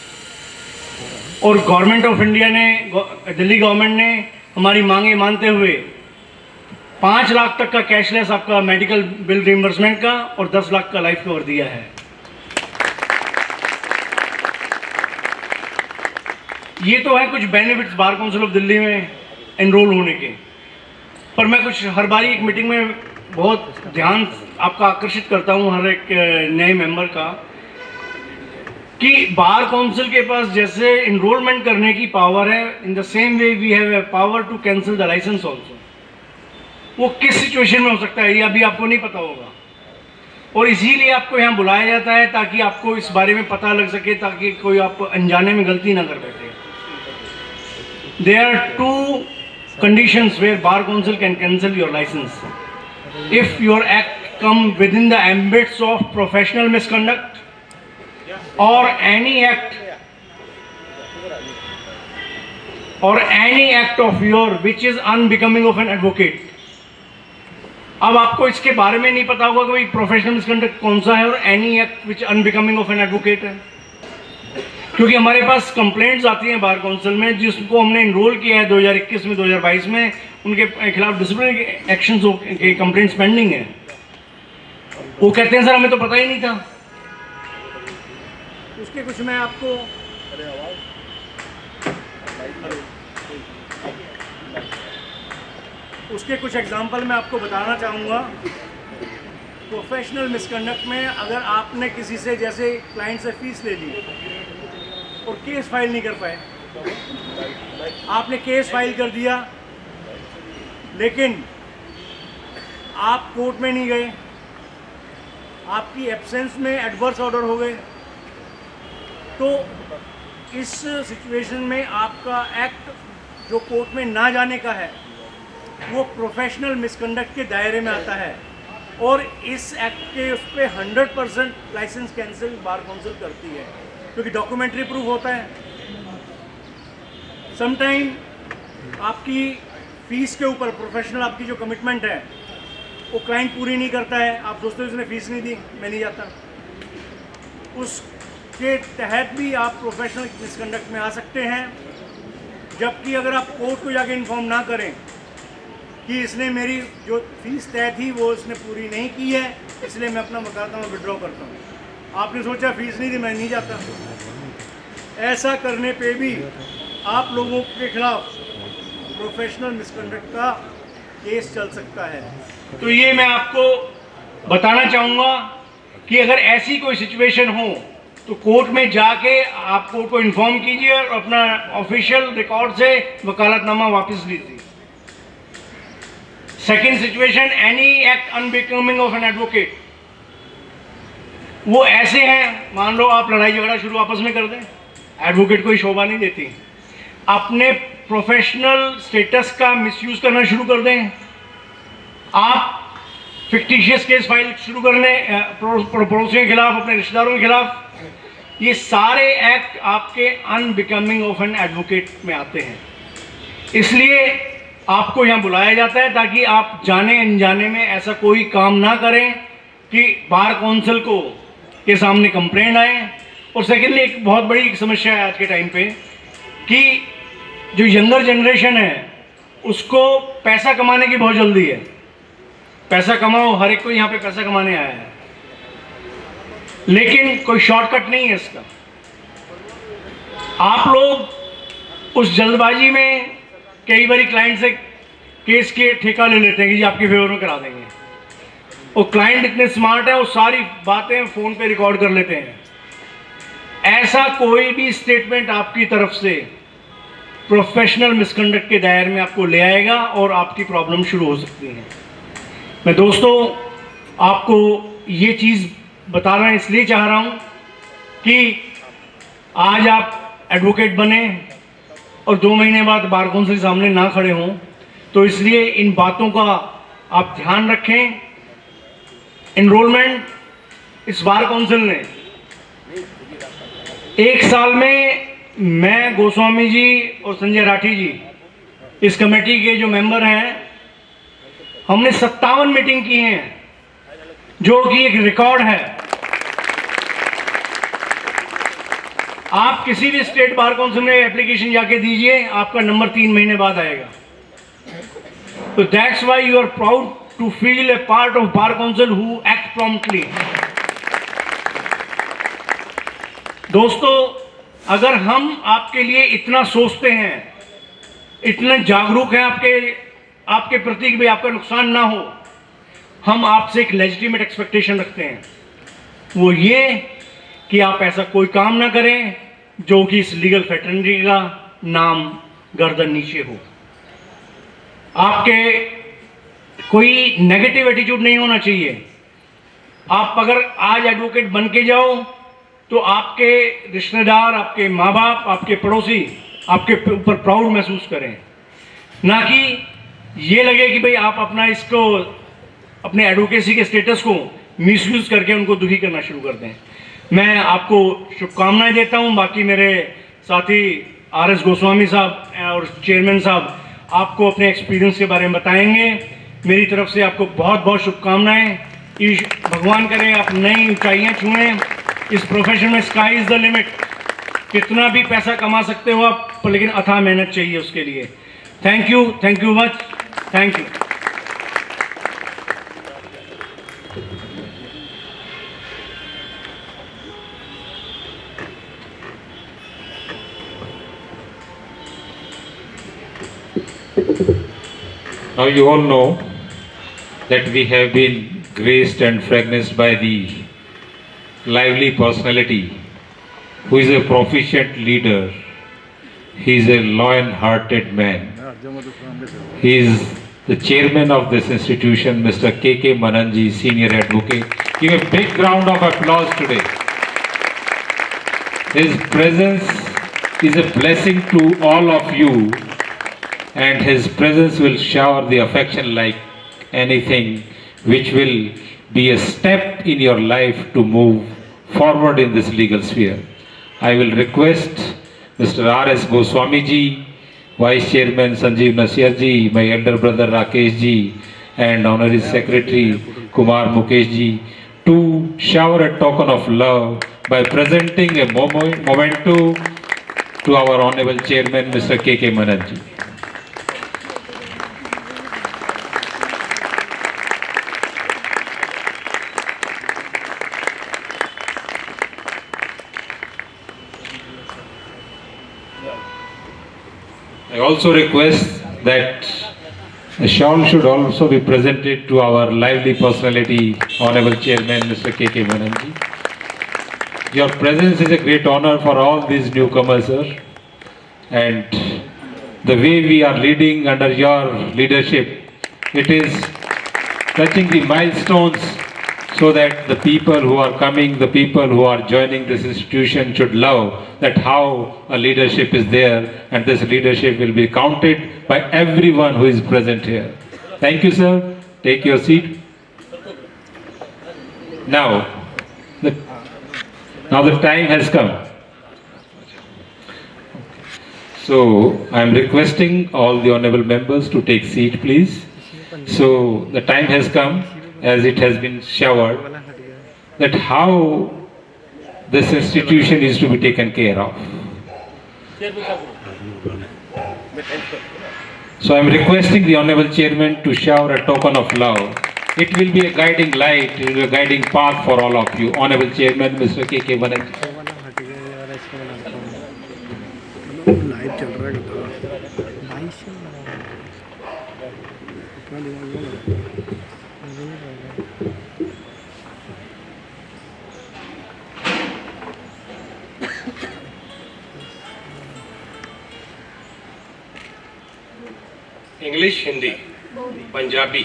और गवर्नमेंट ऑफ इंडिया ने, दिल्ली गवर्नमेंट ने हमारी मांगे मानते हुए 5 लाख तक का कैशलेस आपका मेडिकल बिल रिइंबर्समेंट का और 10 लाख का लाइफ कवर दिया है। ये तो है कुछ benefits bar council of Delhi में एनरोल होने के। पर मैं कुछ हर बारी एक मीटिंग में बहुत ध्यान आपका आकर्षित करता हूँ हर एक नए मेंबर का, कि बार काउंसिल के पास जैसे एनरोलमेंट करने की पावर है, in the same way we have a power to cancel the licence also. वो किस सिचुएशन में हो सकता है ये अभी आपको नहीं पता होगा, और इसीलिए आपको यहाँ बुलाया जाता है ताकि आपको इस बारे में पता लग सके, ताकि कोई आप अनजाने में गलती ना कर बैठे। There are 2 conditions where Bar Council can cancel your license. If your act come within the ambits of professional misconduct or any act of your which is unbecoming of an advocate. अब आपको इसके बारे में नहीं पता होगा कि भाई प्रोफेशनल मिसकंडक्ट कौन सा है और any act which unbecoming of an advocate है, क्योंकि हमारे पास कंप्लेंट्स आती हैं बार काउंसिल में जिसको हमने इनरोल किया है 2021 में, 2022 में, उनके खिलाफ डिसिप्लिनरी एक्शन के कंप्लेंट्स पेंडिंग है। वो कहते हैं सर हमें तो पता ही नहीं था। उसके कुछ मैं आपको उसके कुछ एग्जांपल मैं आपको बताना चाहूँगा। प्रोफेशनल मिसकंडक्ट में अगर आपने किसी से, जैसे क्लाइंट से फीस ले ली और केस फाइल नहीं कर पाए, आपने केस फाइल कर दिया लेकिन आप कोर्ट में नहीं गए, आपकी एब्सेंस में एडवर्स ऑर्डर हो गए, तो इस सिचुएशन में आपका एक्ट जो कोर्ट में ना जाने का है वो प्रोफेशनल मिसकंडक्ट के दायरे में आता है, और इस एक्ट के उस पर 100% लाइसेंस कैंसिल बार काउंसिल करती है, क्योंकि डॉक्यूमेंट्री प्रूफ होता है। समटाइम आपकी फीस के ऊपर प्रोफेशनल आपकी जो कमिटमेंट है वो क्लाइंट पूरी नहीं करता है, आप दोस्तों इसने फीस नहीं दी, मैं नहीं जाता, उसके तहत भी आप प्रोफेशनल मिसकंडक्ट में आ सकते हैं। जबकि अगर आप कोर्ट को जाके इन्फॉर्म ना करें कि इसने मेरी जो फीस तय थी वो इसने पूरी नहीं की है, इसलिए मैं अपना मुकदमा विड्रॉ करता हूँ, आपने सोचा फीस नहीं दी मैं नहीं जाता, ऐसा करने पे भी आप लोगों के खिलाफ प्रोफेशनल मिसकंडक्ट का केस चल सकता है। तो ये मैं आपको बताना चाहूँगा कि अगर ऐसी कोई सिचुएशन हो तो कोर्ट में जाके आप कोर्ट को इन्फॉर्म कीजिए और अपना ऑफिशियल रिकॉर्ड से वकालतनामा वापस लीजिए। Second situation, any act unbecoming of an advocate, वो ऐसे हैं, मान लो आप लड़ाई झगड़ा शुरू आपस में कर दें, एडवोकेट कोई शोभा नहीं देती, अपने प्रोफेशनल स्टेटस का मिसयूज करना शुरू कर दें, आप फिक्टिशियस केस फाइल शुरू करने पड़ोसियों के खिलाफ, अपने रिश्तेदारों के खिलाफ, ये सारे एक्ट आपके अनबिकमिंग ऑफ एन एडवोकेट में आते हैं। इसलिए आपको यहाँ बुलाया जाता है ताकि आप जाने अनजाने में ऐसा कोई काम ना करें कि बार काउंसिल को के सामने कंप्लेंट आए। और सेकेंडली, एक बहुत बड़ी समस्या है आज के टाइम पे कि जो यंगर जनरेशन है उसको पैसा कमाने की बहुत जल्दी है, पैसा कमाओ, हर एक को यहाँ पे पैसा कमाने आया है, लेकिन कोई शॉर्टकट नहीं है इसका। आप लोग उस जल्दबाजी में कई बार क्लाइंट से केस के ठेका ले लेते हैं कि जी आपके फेवर में करा देंगे, और क्लाइंट इतने स्मार्ट है वो सारी बातें फोन पे रिकॉर्ड कर लेते हैं। ऐसा कोई भी स्टेटमेंट आपकी तरफ से प्रोफेशनल मिसकंडक्ट के दायरे में आपको ले आएगा और आपकी प्रॉब्लम शुरू हो सकती है। मैं दोस्तों आपको ये चीज़ बताना इसलिए चाह रहा हूँ कि आज आप एडवोकेट बने और 2 महीने बाद बार काउंसिल के सामने ना खड़े हों, तो इसलिए इन बातों का आप ध्यान रखें। एनरोलमेंट इस बार काउंसिल ने 1 साल में, मैं, गोस्वामी जी और संजय राठी जी इस कमेटी के जो मेंबर हैं, हमने 57 मीटिंग की हैं, जो कि एक रिकॉर्ड है। आप किसी भी स्टेट बार काउंसिल में एप्लीकेशन जाके दीजिए, आपका नंबर 3 महीने बाद आएगा। तो that's why you are proud to feel a part of bar council who act promptly. दोस्तों, अगर हम आपके लिए इतना सोचते हैं, इतने जागरूक हैं आपके प्रति कि भाई आपका नुकसान ना हो, हम आपसे एक लेजिटिमेट एक्सपेक्टेशन रखते हैं, वो ये कि आप ऐसा कोई काम ना करें जो कि इस लीगल फ्रेटर्निटी का नाम गर्दन नीचे हो। आपके कोई नेगेटिव एटीट्यूड नहीं होना चाहिए। आप अगर आज एडवोकेट बन के जाओ तो आपके रिश्तेदार, आपके माँ बाप, आपके पड़ोसी आपके ऊपर प्राउड महसूस करें, ना कि ये लगे कि भाई आप अपने एडवोकेसी के स्टेटस को मिसयूज करके उनको दुखी करना शुरू कर दें। मैं आपको शुभकामनाएं देता हूं। बाकी मेरे साथी RS गोस्वामी साहब और चेयरमैन साहब आपको अपने एक्सपीरियंस के बारे में बताएंगे। मेरी तरफ से आपको बहुत बहुत शुभकामनाएं। भगवान करे आप नई ऊंचाइयां छुएं। इस प्रोफेशन में स्काई इज द लिमिट। कितना भी पैसा कमा सकते हो आप, लेकिन अथाह मेहनत चाहिए उसके लिए। Thank you much, thank you. Now you all know that we have been graced and fragrant by the lively personality who is a proficient leader. He is a lion-hearted man. He is the chairman of this institution, Mr. K.K. Mananji, senior advocate. Give a big round of applause today. His presence is a blessing to all of you, and his presence will shower the affection like anything, which will be a step in your life to move forward in this legal sphere. I will request Mr. RS Goswami ji Vice Chairman Sanjeev Nasiar ji, my elder brother Rakesh ji, and Honorary Secretary Kumar Mukesh ji, to shower a token of love by presenting a memento to our Honorable Chairman Mr. K.K. Manan ji. I also request that a shawl should also be presented to our lively personality, Honorable Chairman Mr. K.K. Manan ji. Your presence is a great honor for all these newcomers, sir. And the way we are leading under your leadership, it is touching the milestones so that the people who are coming, the people who are joining this institution should love that how a leadership is there, and this leadership will be counted by everyone who is present here. Thank you, sir. Take your seat. Now the time has come. So I am requesting all the honorable members to take seat, please. So the time has come, as it has been showered, that how this institution is to be taken care of. So I am requesting the Honorable Chairman to shower a token of love. It will be a guiding light, it will be a guiding path for all of you. Honorable Chairman, Mr. K.K. Manan. English, Hindi, Punjabi,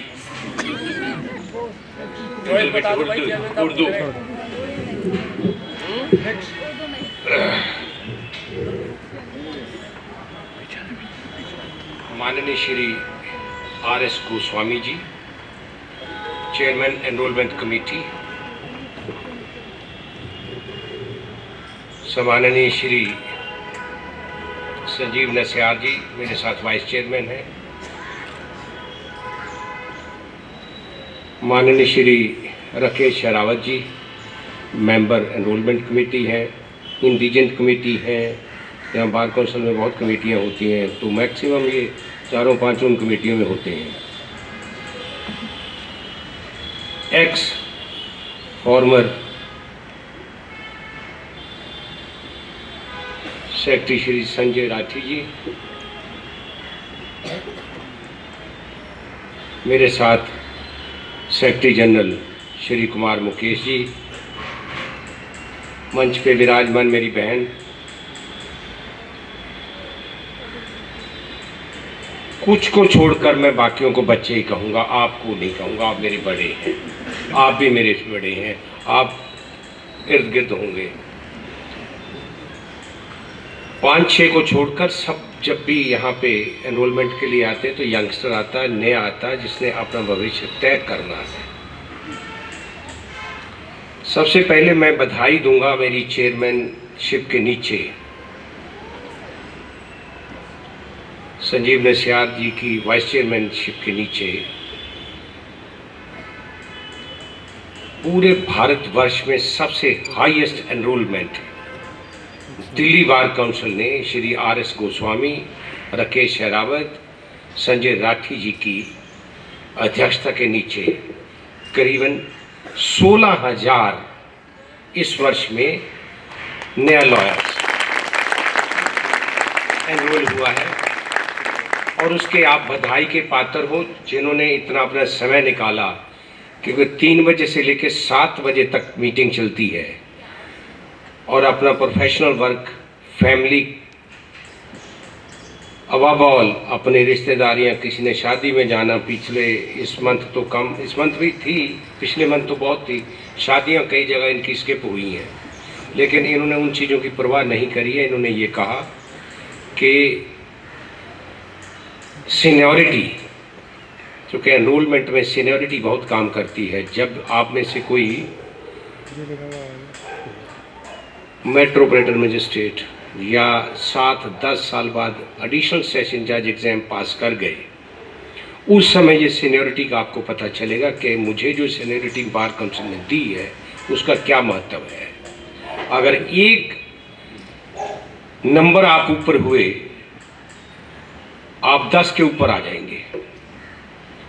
Urdu. माननीय Shri R.S. Goswami ji, chairman enrolment committee, सम्माननीय श्री संजीव नसियार जी मेरे साथ वाइस चेयरमैन हैं, माननीय श्री राकेश शेरावत जी मेंबर एनरोलमेंट कमेटी हैं, इंडिजेंट कमेटी है, यहाँ बार काउंसिल में बहुत कमेटियाँ होती हैं, तो मैक्सिमम ये 4-5 उन कमेटियों में होते हैं। Ex former secretary Shri Sanjay Rathi ji, मेरे साथ सेक्रेटरी जनरल श्री कुमार मुकेश जी, मंच पे विराजमान मेरी बहन, कुछ को छोड़कर मैं बाकियों को बच्चे ही कहूँगा, आपको नहीं कहूँगा, आप मेरे बड़े हैं, आप भी मेरे बड़े हैं, आप इर्द गिर्द होंगे। 5-6 को छोड़कर सब जब भी यहाँ पे एनरोलमेंट के लिए आते हैं तो यंगस्टर आता है, नया आता है, जिसने अपना भविष्य तय करना है। सबसे पहले मैं बधाई दूंगा मेरी चेयरमैनशिप के नीचे संजीव नसियार जी की वाइस चेयरमैनशिप के नीचे पूरे भारतवर्ष में सबसे highest enrolment Delhi bar council ने श्री R.S. गोस्वामी, राकेश शेरावत, संजय राठी जी की अध्यक्षता के नीचे करीबन 16,000 इस वर्ष में नया लॉयर्स एनरोल हुआ है, और उसके आप बधाई के पात्र हो जिन्होंने इतना अपना समय निकाला, क्योंकि 3 बजे से लेकर 7 बजे तक मीटिंग चलती है, और अपना प्रोफेशनल वर्क, फैमिली, अबाब ऑल अपनी रिश्तेदारियां, किसी ने शादी में जाना, पिछले इस मंथ तो कम, इस मंथ भी थी, पिछले मंथ तो बहुत थी, शादियां कई जगह इनकी स्किप हुई हैं, लेकिन इन्होंने उन चीज़ों की परवाह नहीं करी है। इन्होंने ये कहा कि सीनियरिटी, चूँकि एनरोलमेंट में सीनियरिटी बहुत काम करती है। जब आप में से कोई मेट्रोपॉलिटन मजिस्ट्रेट, या 7-10 साल बाद एडिशनल सेशन जज एग्ज़ाम पास कर गए, उस समय ये सीनियरिटी का आपको पता चलेगा कि मुझे जो सीनियरिटी बार काउंसिल ने दी है उसका क्या महत्व है। अगर एक नंबर आप ऊपर हुए, आप 10 के ऊपर आ जाएंगे।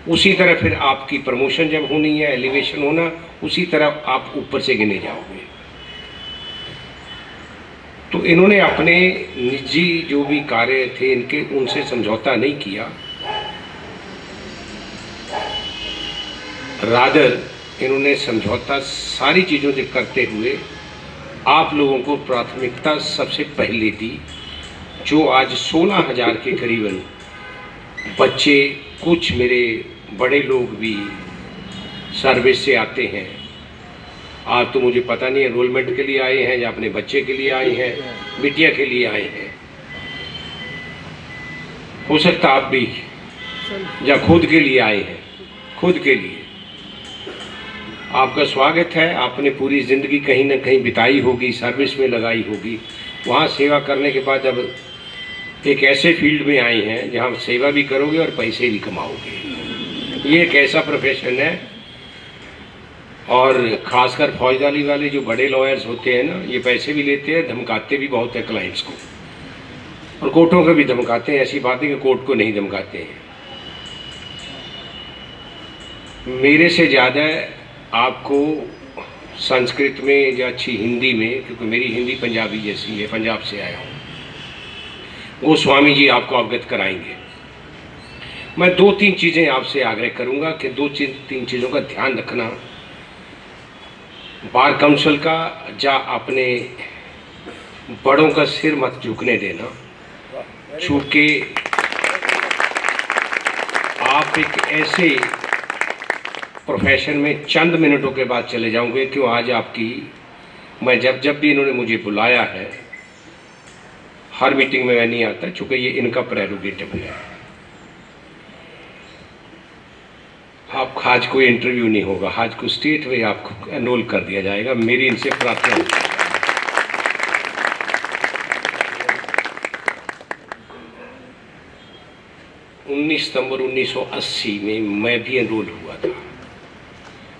उसी तरह फिर आपकी प्रमोशन जब होनी है, एलिवेशन होना, उसी तरह आप ऊपर से गिने जाओगे। तो इन्होंने अपने निजी जो भी कार्य थे इनके, उनसे समझौता नहीं किया। रादर इन्होंने समझौता सारी चीज़ों से करते हुए आप लोगों को प्राथमिकता सबसे पहले दी। जो आज 16,000 के करीबन बच्चे, कुछ मेरे बड़े लोग भी सर्विस से आते हैं। आज तो मुझे पता नहीं एनरोलमेंट के लिए आए हैं या अपने बच्चे के लिए आए हैं, बिटिया के लिए आए हैं, हो सकता आप भी, या खुद के लिए आए हैं, खुद के लिए। आपका स्वागत है। आपने पूरी ज़िंदगी कहीं ना कहीं बिताई होगी, सर्विस में लगाई होगी। वहाँ सेवा करने के बाद अब एक ऐसे फील्ड में आए हैं जहाँ सेवा भी करोगे और पैसे भी कमाओगे। ये एक ऐसा प्रोफेशन है। और ख़ासकर फौजदारी वाले जो बड़े लॉयर्स होते हैं ना, ये पैसे भी लेते हैं, धमकाते भी बहुत है क्लाइंट्स को, और कोर्टों को भी धमकाते हैं। ऐसी बात है कि कोर्ट को नहीं धमकाते हैं। मेरे से ज़्यादा आपको संस्कृत में या अच्छी हिंदी में, क्योंकि मेरी हिंदी पंजाबी जैसी है, पंजाब से आया हूँ, गोस्वामी जी आपको अवगत कराएंगे। मैं 2-3 चीज़ें आपसे आग्रह करूँगा कि 2-3 चीज़ों का ध्यान रखना। बार काउंसिल का, जा अपने बड़ों का सिर मत झुकने देना, चूँकि आप एक ऐसे प्रोफेशन में चंद मिनटों के बाद चले जाऊंगे। क्यों आज आपकी, मैं जब भी इन्होंने मुझे बुलाया है, हर मीटिंग में मैं नहीं आता, चूँकि ये इनका प्रेरोगेटिव है। आप आज कोई इंटरव्यू नहीं होगा, आज को स्टेट में आपको एनरोल कर दिया जाएगा। मेरी इनसे प्रार्थना है। 19 सितंबर 1980 में मैं भी एनरोल हुआ था।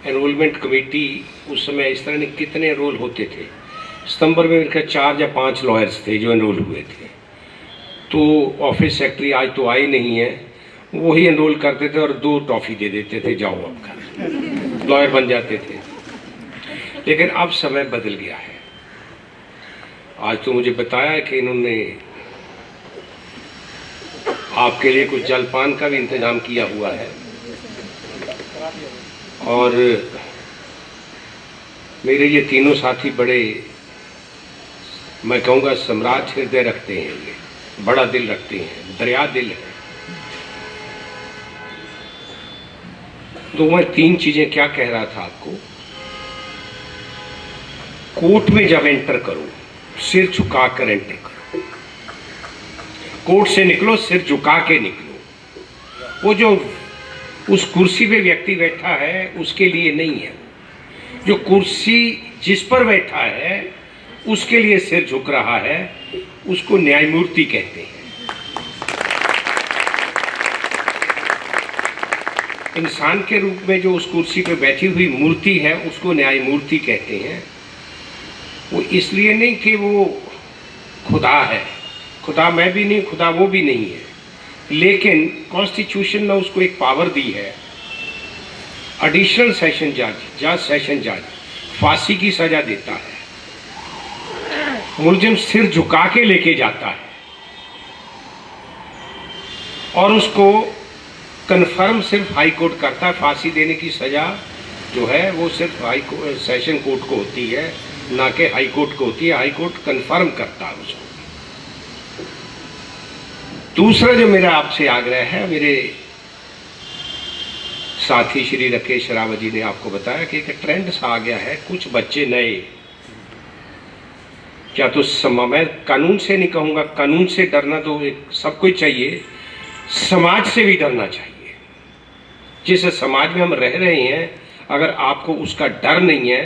एनरोलमेंट कमेटी उस समय इस तरह ने कितने एनरोल होते थे, सितंबर में मेरे 4 या 5 लॉयर्स थे जो एनरोल हुए थे। तो ऑफिस सेक्रेटरी आज तो आई नहीं है, वही एनरोल करते थे और 2 टॉफ़ी दे देते थे, जाओ अब घर, लॉयर बन जाते थे। लेकिन अब समय बदल गया है। आज तो मुझे बताया है कि इन्होंने आपके लिए कुछ जलपान का भी इंतजाम किया हुआ है। और मेरे ये तीनों साथी बड़े, मैं कहूँगा, सम्राट हृदय रखते हैं, ये बड़ा दिल रखते हैं, दरिया दिल है। तो मैं 3 चीज़ें क्या कह रहा था आपको। कोर्ट में जब एंटर करो, सिर झुका कर एंटर करो। कोर्ट से निकलो, सिर झुका के निकलो। वो जो उस कुर्सी पे व्यक्ति बैठा है उसके लिए नहीं है, जो कुर्सी जिस पर बैठा है उसके लिए सिर झुक रहा है, उसको न्यायमूर्ति कहते हैं। इंसान के रूप में जो उस कुर्सी पे बैठी हुई मूर्ति है उसको न्यायमूर्ति कहते हैं। वो इसलिए नहीं कि वो खुदा है, खुदा मैं भी नहीं, खुदा वो भी नहीं है, लेकिन कॉन्स्टिट्यूशन ने उसको एक पावर दी है। एडिशनल सेशन जज या सेशन जज फांसी की सजा देता है, मुलजिम सिर झुका के लेके जाता है और उसको कन्फर्म सिर्फ हाई कोर्ट करता है। फांसी देने की सजा जो है वो सिर्फ सेशन कोर्ट को होती है, ना कि हाई कोर्ट को होती है। हाई कोर्ट कन्फर्म करता है उसको। दूसरा जो मेरा आपसे आग्रह है, मेरे साथी श्री राकेश रावत जी ने आपको बताया कि एक ट्रेंड सा आ गया है, कुछ बच्चे नए, क्या तो मैं कानून से नहीं कहूँगा, कानून से डरना तो सबको ही चाहिए, समाज से भी डरना चाहिए। जिस समाज में हम रह रहे हैं, अगर आपको उसका डर नहीं है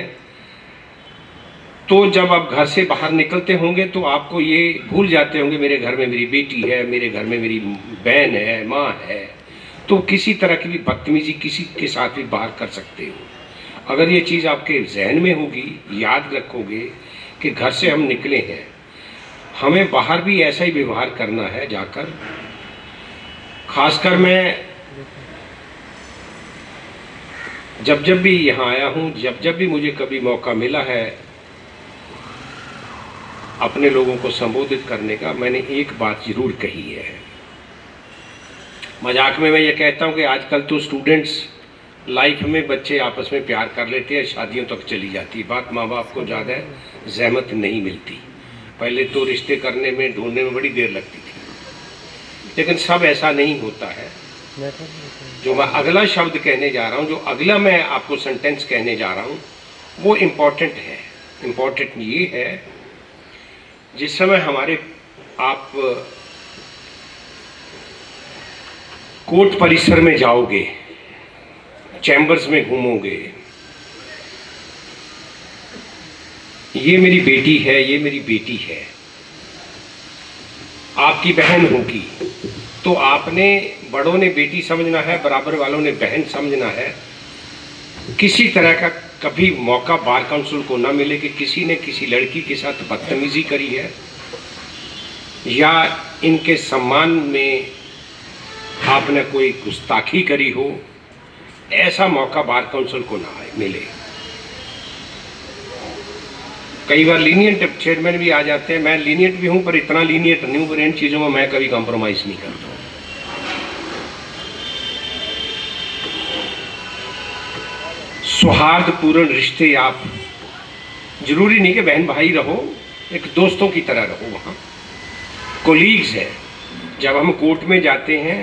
तो जब आप घर से बाहर निकलते होंगे तो आपको ये भूल जाते होंगे मेरे घर में मेरी बेटी है, मेरे घर में मेरी बहन है, माँ है, तो किसी तरह की भी बदतमीजी किसी के साथ भी बाहर कर सकते हो। अगर ये चीज़ आपके जहन में होगी, याद रखोगे कि घर से हम निकले हैं, हमें बाहर भी ऐसा ही व्यवहार करना है जाकर। खासकर मैं जब जब भी यहाँ आया हूँ, जब जब भी मुझे कभी मौका मिला है अपने लोगों को संबोधित करने का, मैंने एक बात जरूर कही है। मजाक में मैं ये कहता हूँ कि आजकल तो स्टूडेंट्स लाइफ में बच्चे आपस में प्यार कर लेते हैं, शादियों तक चली जाती है बात, माँ बाप को ज़्यादा जहमत नहीं मिलती। पहले तो रिश्ते करने में, ढूंढने में बड़ी देर लगती थी, लेकिन सब ऐसा नहीं होता है। जो मैं अगला शब्द कहने जा रहा हूँ, जो अगला मैं आपको सेंटेंस कहने जा रहा हूँ, वो इम्पोर्टेंट है। इम्पोर्टेंट ये है, जिस समय हमारे आप कोर्ट परिसर में जाओगे, चैम्बर्स में घूमोगे, ये मेरी बेटी है, ये मेरी बेटी है, आपकी बहन होगी, तो आपने, बड़ों ने बेटी समझना है, बराबर वालों ने बहन समझना है। किसी तरह का कभी मौका बार काउंसिल को ना मिले कि किसी ने किसी लड़की के साथ बदतमीजी करी है या इनके सम्मान में आपने कोई गुस्ताखी करी हो, ऐसा मौका बार काउंसिल को ना मिले। कई बार लीनियंट चेयरमैन भी आ जाते हैं, मैं लीनियंट भी हूं, पर इतना लीनियंट नहीं हूं, पर इन चीज़ों में मैं कभी कॉम्प्रोमाइज़ नहीं करता हूं। सौहार्दपूर्ण रिश्ते, आप जरूरी नहीं कि बहन भाई रहो, एक दोस्तों की तरह रहो, वहाँ कोलीग्स है। जब हम कोर्ट में जाते हैं,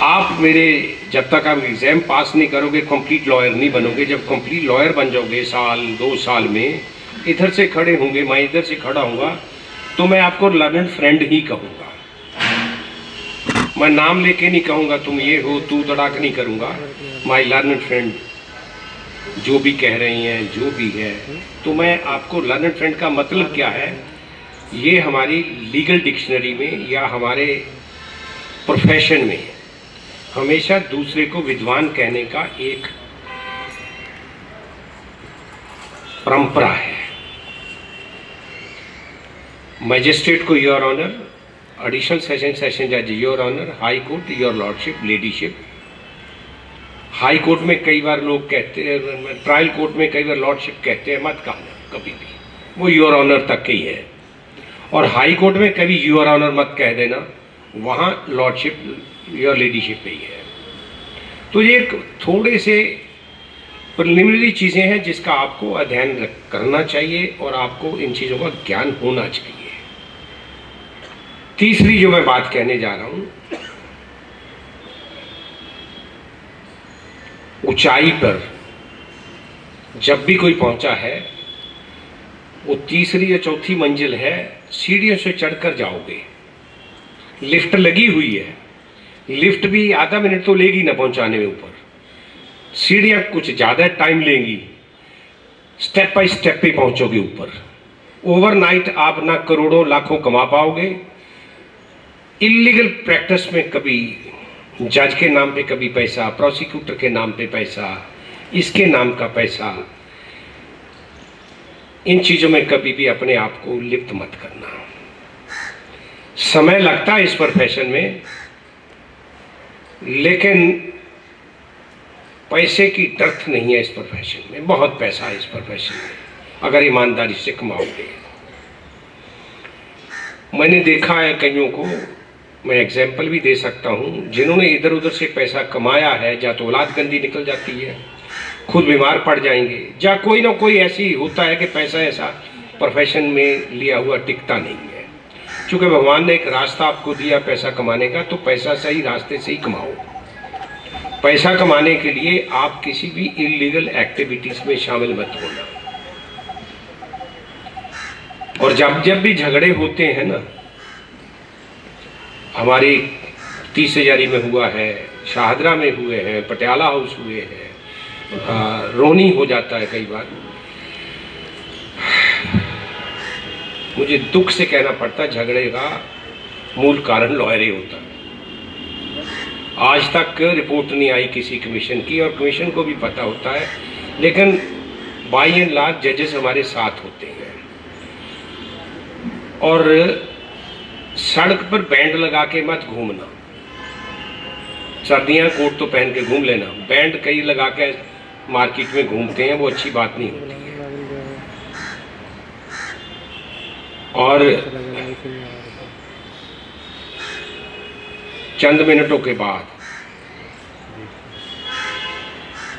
आप मेरे, जब तक आप एग्जाम पास नहीं करोगे कंप्लीट लॉयर नहीं बनोगे। जब कंप्लीट लॉयर बन जाओगे, साल 2 साल में, इधर से खड़े होंगे, मैं इधर से खड़ा हूँगा, तो मैं आपको लर्नड फ्रेंड ही कहूँगा। मैं नाम लेके नहीं कहूँगा तुम ये हो, तू तड़ाक नहीं करूँगा। माई लर्नड फ्रेंड, जो भी कह रही हैं, जो भी है, तो मैं आपको लर्नड फ्रेंड का मतलब क्या है, ये हमारी लीगल डिक्शनरी में या हमारे प्रोफेशन में हमेशा दूसरे को विद्वान कहने का एक परंपरा है। मजिस्ट्रेट को योर ऑनर, एडिशनल सेशन जज your honour, high court your lordship, ladyship. High court में कई बार लोग कहते हैं, ट्रायल कोर्ट में कई बार लॉर्डशिप कहते हैं, मत कहना कभी भी, वो योर ऑनर तक ही है। और हाई कोर्ट में कभी योर ऑनर मत कह देना, वहाँ लॉर्डशिप योर लेडीशिप पे ही है। तो ये थोड़े से प्रिलिमिनरी चीज़ें हैं जिसका आपको अध्ययन करना चाहिए और आपको इन चीज़ों का ज्ञान होना चाहिए। तीसरी जो मैं बात कहने जा रहा हूँ, ऊंचाई पर जब भी कोई पहुंचा है, वो तीसरी या चौथी मंजिल है, सीढ़ियों से चढ़कर जाओगे। लिफ्ट लगी हुई है, लिफ्ट भी आधा मिनट तो लेगी ना पहुंचाने में ऊपर, सीढ़ियां कुछ ज़्यादा टाइम लेंगी, स्टेप बाय स्टेप पे पहुंचोगे ऊपर। ओवरनाइट आप ना करोड़ों लाखों कमा पाओगे। इलीगल प्रैक्टिस में कभी जज के नाम पे कभी पैसा, प्रोसिक्यूटर के नाम पे पैसा, इसके नाम का पैसा, इन चीज़ों में कभी भी अपने आप को लिप्त मत करना। समय लगता है इस प्रोफेशन में, लेकिन पैसे की डर्थ नहीं है इस प्रोफेशन में। बहुत पैसा है इस प्रोफेशन में अगर ईमानदारी से कमाओगे। मैंने देखा है कईयों को, मैं एग्जाम्पल भी दे सकता हूँ, जिन्होंने इधर उधर से पैसा कमाया है, या तो औलाद गंदी निकल जाती है, खुद बीमार पड़ जाएंगे, या कोई ना कोई ऐसी होता है कि पैसा ऐसा प्रोफेशन में लिया हुआ टिकता नहीं है। क्योंकि भगवान ने एक रास्ता आपको दिया पैसा कमाने का, तो पैसा सही रास्ते से ही कमाओ। पैसा कमाने के लिए आप किसी भी इलीगल एक्टिविटीज में शामिल मत होना। और जब जब भी झगड़े होते हैं ना, हमारी 30 हजारी में हुआ है, शाहदरा में हुए हैं, पटियाला हाउस हुए हैं, रोनी हो जाता है कई बार, मुझे दुख से कहना पड़ता है झगड़े का मूल कारण लॉयर ही होता है। आज तक रिपोर्ट नहीं आई किसी कमीशन की, और कमीशन को भी पता होता है, लेकिन बाई एंड लार्ज जजेस हमारे साथ होते हैं। और सड़क पर बैंड लगा के मत घूमना, सर्दियां कोट तो पहन के घूम लेना, बैंड कई लगा के मार्केट में घूमते हैं, वो अच्छी बात नहीं होती है। और चंद मिनटों के बाद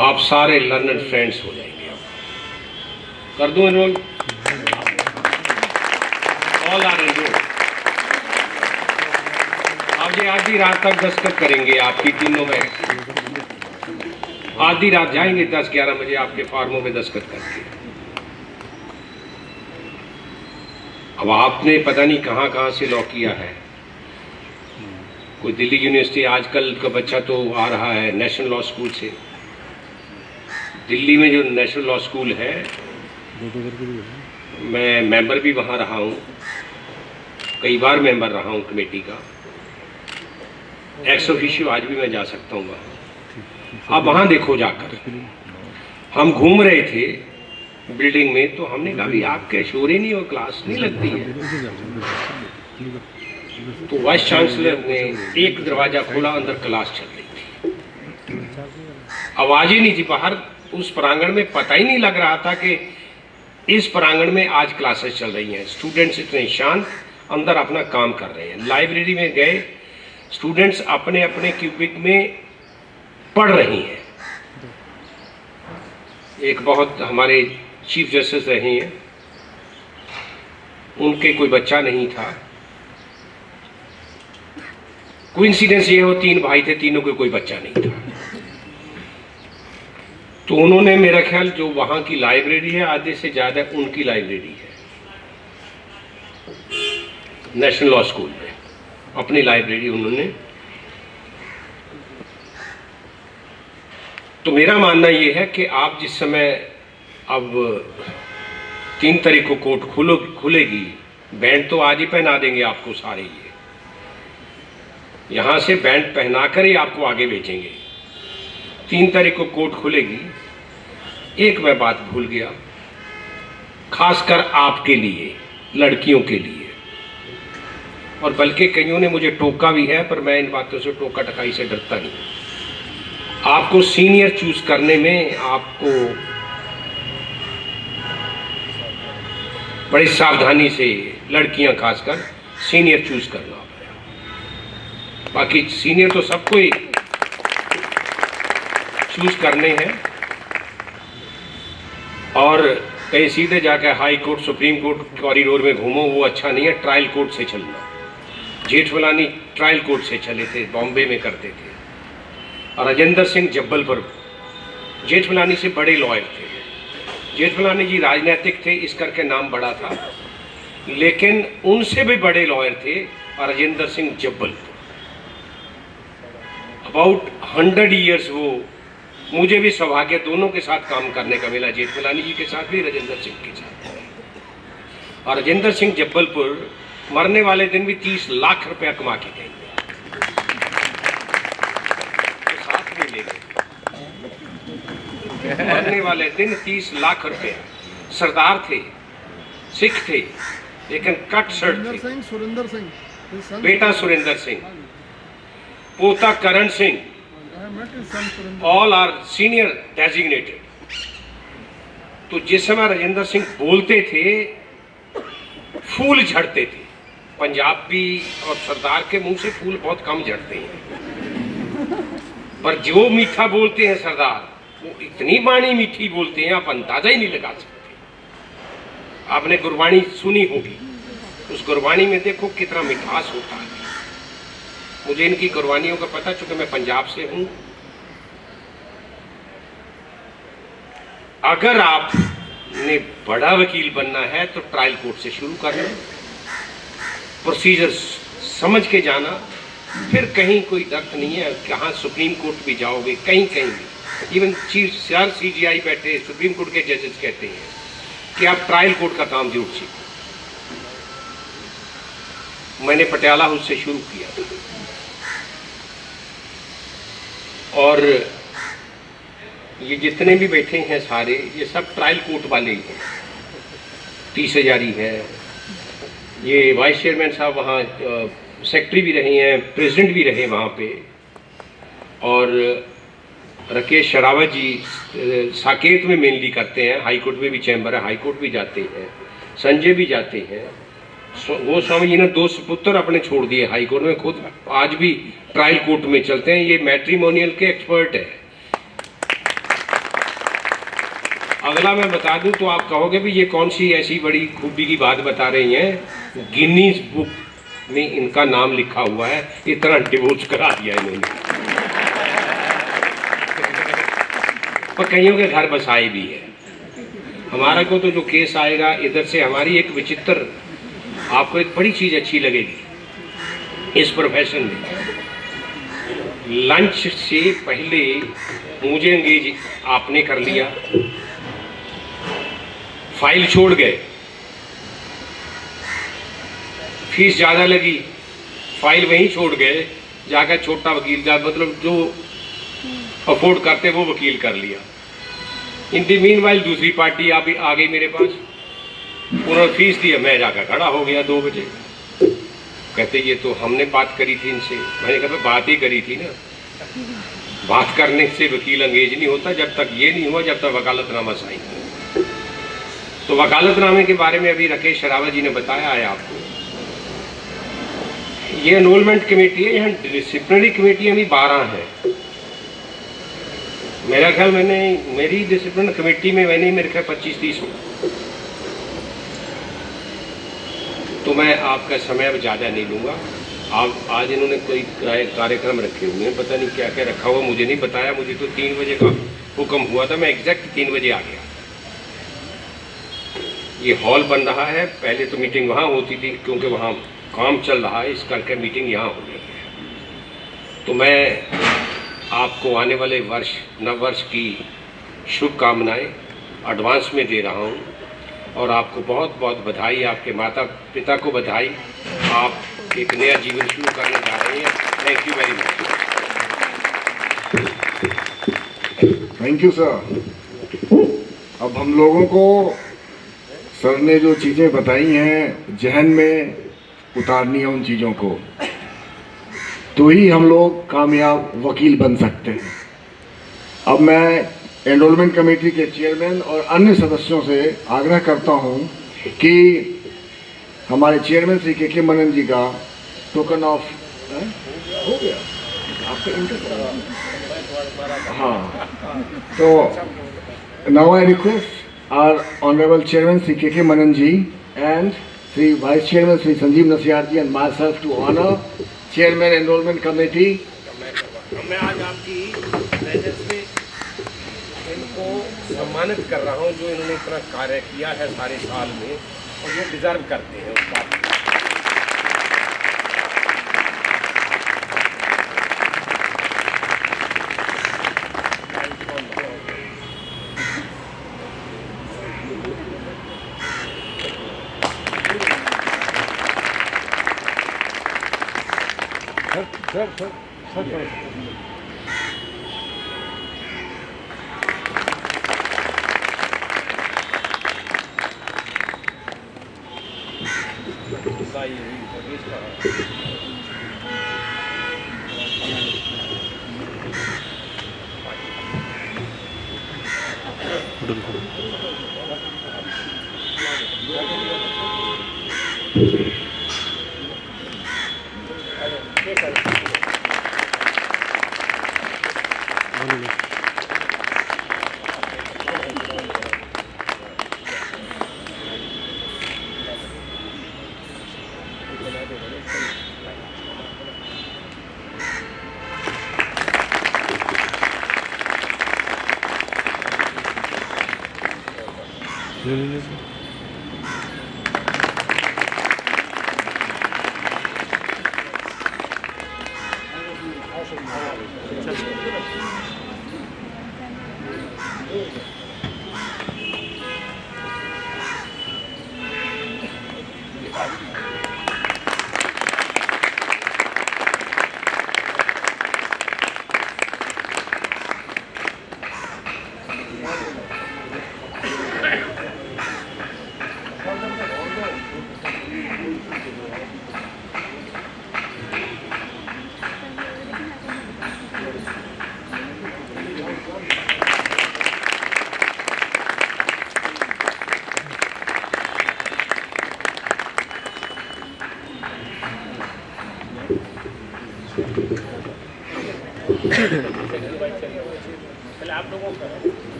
आप सारे लर्नर फ्रेंड्स हो जाएंगे। कर दूं एनरोल? All are enrol. अब ये आधी रात तक दस्तखत करेंगे आपकी तीनों में, आधी रात जाएंगे 10-11 बजे आपके फार्मों में दस्तखत करके। अब आपने पता नहीं कहाँ कहाँ से लॉ किया है। कोई दिल्ली यूनिवर्सिटी, आजकल का बच्चा तो आ रहा है नेशनल लॉ स्कूल से। दिल्ली में जो नेशनल लॉ स्कूल है, मैं मेंबर भी वहाँ रहा हूँ, कई बार मेंबर रहा हूँ कमेटी का, एक्स ऑफिशियो आज भी मैं जा सकता हूँ वहाँ। अब वहाँ देखो जाकर, हम घूम रहे थे बिल्डिंग में, तो हमने कहा भी आपके शोर ही नहीं और क्लास नहीं लगती है। तो वाइस चांसलर ने एक दरवाजा खोला, अंदर क्लास चल रही थी, आवाज ही नहीं थी बाहर। उस प्रांगण में पता ही नहीं लग रहा था कि इस प्रांगण में आज क्लासेस चल रही हैं। स्टूडेंट्स इतने शांत अंदर अपना काम कर रहे हैं। लाइब्रेरी में गए, स्टूडेंट्स अपने अपने क्यूबिक में पढ़ रही हैं। एक बहुत हमारे चीफ जस्टिस रहे हैं, उनके कोई बच्चा नहीं था। कोइंसिडेंस ये हो, 3 भाई थे, तीनों के कोई बच्चा नहीं था। तो उन्होंने, मेरा ख्याल जो वहां की लाइब्रेरी है आधे से ज्यादा उनकी लाइब्रेरी है, नेशनल लॉ स्कूल में अपनी लाइब्रेरी उन्होंने। तो मेरा मानना यह है कि आप जिस समय, अब 3 तारीख को कोर्ट खुलेगी, बैंड तो आज ही पहना देंगे आपको सारे, ये यहां से बैंड पहनाकर ही आपको आगे भेजेंगे। 3 तारीख को कोर्ट खुलेगी। एक मैं बात भूल गया, खासकर आपके लिए, लड़कियों के लिए, और बल्कि कईयों ने मुझे टोका भी है, पर मैं इन बातों से टोका टकाई से डरता नहीं। आपको सीनियर चूज करने में आपको बड़ी सावधानी से, लड़कियां खासकर, सीनियर चूज करना पड़ेगा। बाकी सीनियर तो सबको ही चूज करने हैं, और कहीं सीधे जाकर high court, supreme court corridor में घूमो, वो अच्छा नहीं है। ट्रायल कोर्ट से चलना। जेठमलानी ट्रायल कोर्ट से चले थे, बॉम्बे में करते थे। और राजेंद्र सिंह जब्बलपुर जेठमलानी से बड़े लॉयर थे। जेठमलानी जी राजनीतिक थे, इस करके नाम बड़ा था, लेकिन उनसे भी बड़े लॉयर थे राजेंद्र सिंह जब्बलपुर। अबाउट 100 ईयर्स वो, मुझे भी सौभाग्य दोनों के साथ काम करने का मिला, जेठमलानी जी के साथ भी, राजेंद्र सिंह के साथ। और राजेंद्र सिंह जब्बलपुर मरने वाले दिन भी 30 लाख रुपया कमा के गए, तो साथ में ले गए। मरने वाले दिन 30 लाख रुपया। सरदार थे, सिख थे, लेकिन कट शर्ट थे। सुरेंद्र सिंह, बेटा सुरेंद्र सिंह, पोता Karan Singh, all are senior designated. तो जिस समय राजेंद्र सिंह बोलते थे, फूल झड़ते थे। पंजाबी और सरदार के मुंह से फूल बहुत कम झड़ते हैं, पर जो मीठा बोलते हैं सरदार, वो इतनी बाणी मीठी बोलते हैं, आप अंदाजा ही नहीं लगा सकते। आपने गुरबाणी सुनी होगी, उस गुरबाणी में देखो कितना मिठास होता है। मुझे इनकी गुरबानियों का पता, चूंकि मैं पंजाब से हूं। अगर आपने बड़ा वकील बनना है तो ट्रायल कोर्ट से शुरू करना, प्रोसीजर समझ के जाना, फिर कहीं कोई दर्द नहीं है। कहाँ सुप्रीम कोर्ट भी जाओगे, कहीं कहीं भी, इवन चीफ CGI बैठे सुप्रीम कोर्ट के जजेस कहते हैं कि आप ट्रायल कोर्ट का काम जरूर सीखो। मैंने पटियाला हाउस से शुरू किया था। और ये जितने भी बैठे हैं सारे, ये सब ट्रायल कोर्ट वाले ही हैं। 30 हजारी है, ये वाइस चेयरमैन साहब वहाँ सेक्रेटरी भी रहे हैं, प्रेसिडेंट भी रहे वहाँ पे, और राकेश शरावत जी साकेत में मेनली करते हैं, हाई कोर्ट में भी चैम्बर है, हाई कोर्ट भी जाते हैं, संजय भी जाते हैं। गोस्वामी जी ने 2 सुपुत्र अपने छोड़ दिए हाई कोर्ट में, खुद आज भी ट्रायल कोर्ट में चलते हैं। ये मैट्रिमोनियल के एक्सपर्ट है। अगला मैं बता दूं तो आप कहोगे भी ये कौन सी ऐसी बड़ी खूबी की बात बता रही हैं। गिनीज बुक में इनका नाम लिखा हुआ है, इतना डिवोर्स करा दिया इन्होंने। और कईयों के घर बसाए भी है। हमारा को तो जो केस आएगा इधर से, हमारी एक विचित्र, आपको एक बड़ी चीज अच्छी लगेगी इस प्रोफेशन में। लंच से पहले मुझे एंगेज आपने कर लिया, फाइल छोड़ गए, फीस ज्यादा लगी, फाइल वहीं छोड़ गए, जाकर छोटा वकील का, मतलब जो अफोर्ड करते वो वकील कर लिया। इन द मीनवाइल दूसरी पार्टी आ गई मेरे पास, उन्होंने फीस दिया, मैं जाकर खड़ा हो गया 2 बजे। कहते ये तो हमने बात करी थी इनसे। मैंने कहा बात ही करी थी ना, बात करने से वकील अंगेज नहीं होता जब तक ये नहीं हुआ, जब तक वकालतनामा साइन नहीं। तो वकालतनामे के बारे में अभी राकेश शरावत जी ने बताया है आपको। ये एनरोलमेंट कमेटी है, यहाँ डिसिप्लिनरी कमेटियाँ भी 12 हैं। मेरा ख्याल मेरी डिसिप्लिन कमेटी में मेरे ख्याल 25-30 हूँ। तो मैं आपका समय अब ज़्यादा नहीं लूँगा। आज इन्होंने कोई कार्यक्रम रखे हुए हैं, पता नहीं क्या क्या रखा हुआ, मुझे नहीं बताया। मुझे तो 3 बजे का हुक्म हुआ था, मैं एग्जैक्ट 3 बजे आ गया। ये हॉल बन रहा है, पहले तो मीटिंग वहाँ होती थी, क्योंकि वहाँ काम चल रहा है, इस करके मीटिंग यहाँ हो रही है। तो मैं आपको आने वाले वर्ष, नव वर्ष की शुभकामनाएं एडवांस में दे रहा हूँ, और आपको बहुत बहुत बधाई, आपके माता पिता को बधाई। आप एक नया जीवन शुरू करने जा रहे हैं। Thank you very much. Thank you sir. अब हम लोगों को सर ने जो चीज़ें बताई हैं जहन में उतारनी है, उन चीज़ों को, तो ही हम लोग कामयाब वकील बन सकते हैं। अब मैं एनरोलमेंट कमेटी के चेयरमैन और अन्य सदस्यों से आग्रह करता हूं कि हमारे चेयरमैन श्री के मनन जी का टोकन ऑफ हो गया आपका इंटरेस्ट। हाँ, तो now I request our honourable chairman Shri K Manan ji and Shri vice chairman Shri Sanjeev Nasiyar ji and myself to honour chairman enrolment committee. मैं आज आपकी प्रेजेंस में इनको सम्मानित कर रहा हूँ, जो इन्होंने इतना कार्य किया है सारे साल में, और ये डिजर्व करते हैं उस बात को। सर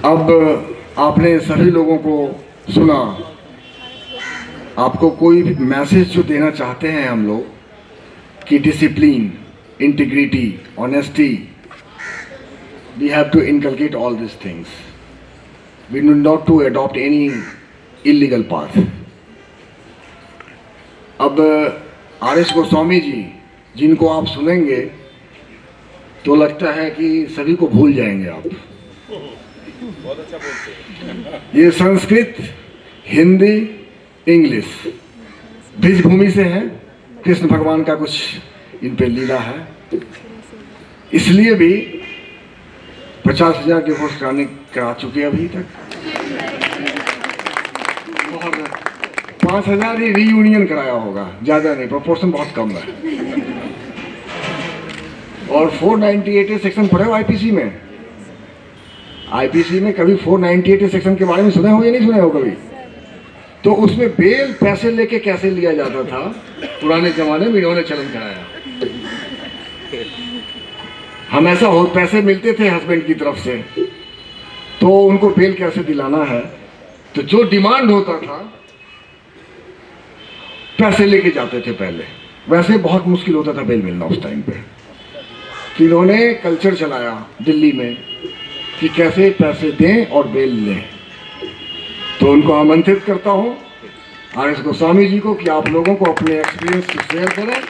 अब आपने सभी लोगों को सुना, आपको कोई भी मैसेज जो देना चाहते हैं हम लोग कि discipline, integrity, honesty, we have to inculcate all these things. We need not to adopt any illegal path. अब आर.एस. गोस्वामी जी जिनको आप सुनेंगे तो लगता है कि सभी को भूल जाएंगे आप। ये संस्कृत, हिंदी, इंग्लिश ब्रिजभूमि से है। कृष्ण भगवान का कुछ इन पे लीला है, इसलिए भी 50,000 डिवोर्स करा चुके अभी तक, और 5,000 ही रीयूनियन कराया होगा, ज़्यादा नहीं, प्रोपोर्शन बहुत कम है। और 498 सेक्शन पढ़े हो आईपीसी में? आईपीसी में कभी 498 सेक्शन के बारे में सुने हो या नहीं सुने हो कभी? तो उसमें बेल पैसे लेके कैसे लिया जाता था पुराने जमाने में, इन्होंने चलन कराया। हम ऐसा हो, पैसे मिलते थे हस्बैंड की तरफ से, तो उनको बेल कैसे दिलाना है, तो जो डिमांड होता था पैसे लेके जाते थे पहले। वैसे बहुत मुश्किल होता था बेल मिलना उस टाइम पे, तो इन्होंने कल्चर चलाया दिल्ली में कि कैसे पैसे दें और बेल लें। तो उनको आमंत्रित करता हूं आर.एस. गोस्वामी जी को कि आप लोगों को अपने एक्सपीरियंस को शेयर करें।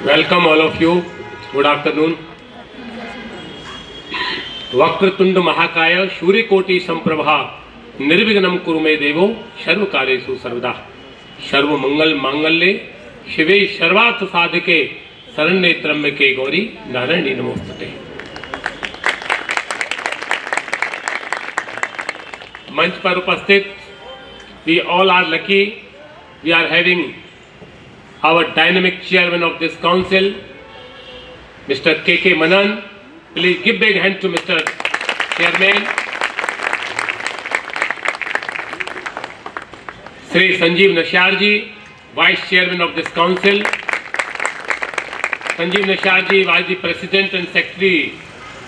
Welcome all of you. Good afternoon. Vakratunda महाकाय सूर्यकोटि संप्रभा निर्विघ्नं कुरु मे देवो सर्वकार्येषु सर्वदा। सर्वमंगल मांगल्ये शिवे सर्वार्थ साधके शरण्ये त्र्यंबके गौरी नारायणी नमोस्तुते। मंच पर उपस्थित we all are lucky, we are having our dynamic chairman of this council, Mr. K.K. Manan. Please give big hand to Mr. Chairman. Shri Sanjeev Nashyar ji, Vice Chairman of this council. Sanjeev Nashyar ji was the President and Secretary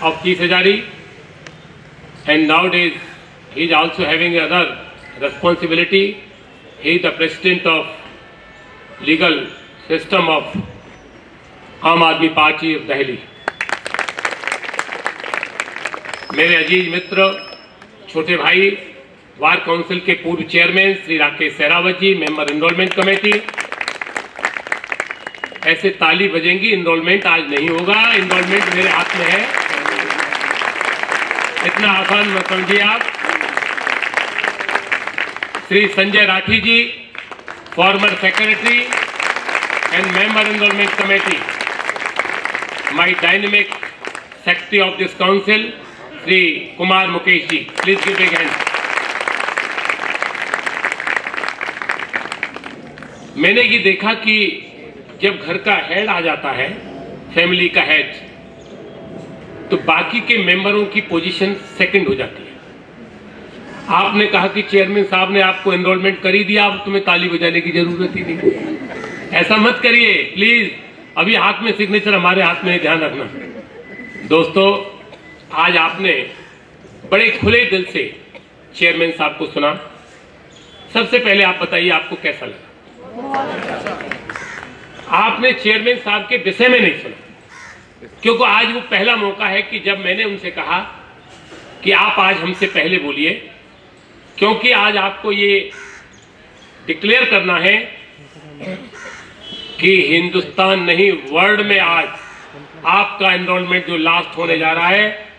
of Kees Hazari, and nowadays he is also having another responsibility. He is the President of Legal System of Aam Aadmi Party of Delhi. मेरे अजीज मित्र, छोटे भाई, वार काउंसिल के पूर्व चेयरमैन श्री राकेश सहरावत जी, मेंबर एनरोलमेंट कमेटी। ऐसे ताली बजेंगी, एनरोलमेंट आज नहीं होगा, एनरोलमेंट मेरे हाथ में है, इतना आसान मत समझिए आप। Shri Sanjay Rathi ji, former secretary and member enrolment committee. My dynamic secretary of this council Shri Kumar Mukesh ji, please give big hand. मैंने ये देखा कि जब घर का हेड आ जाता है, फैमिली का हेड, तो बाकी के मेंबरों की पोजीशन सेकंड हो जाती है। आपने कहा कि चेयरमैन साहब ने आपको एनरोलमेंट कर ही दिया, अब तुम्हें ताली बजाने की जरूरत ही नहीं। ऐसा मत करिए प्लीज, अभी हाथ में सिग्नेचर हमारे हाथ में, ध्यान रखना। दोस्तों, आज आपने बड़े खुले दिल से चेयरमैन साहब को सुना। सबसे पहले आप बताइए आपको कैसा लगा? आपने चेयरमैन साहब के विषय में नहीं सुना, क्योंकि आज वो पहला मौका है कि जब मैंने उनसे कहा कि आप आज हमसे पहले बोलिए, क्योंकि आज आपको ये डिक्लेयर करना है कि हिंदुस्तान नहीं, वर्ल्ड में आज आपका एनरोलमेंट जो लास्ट होने जा रहा है,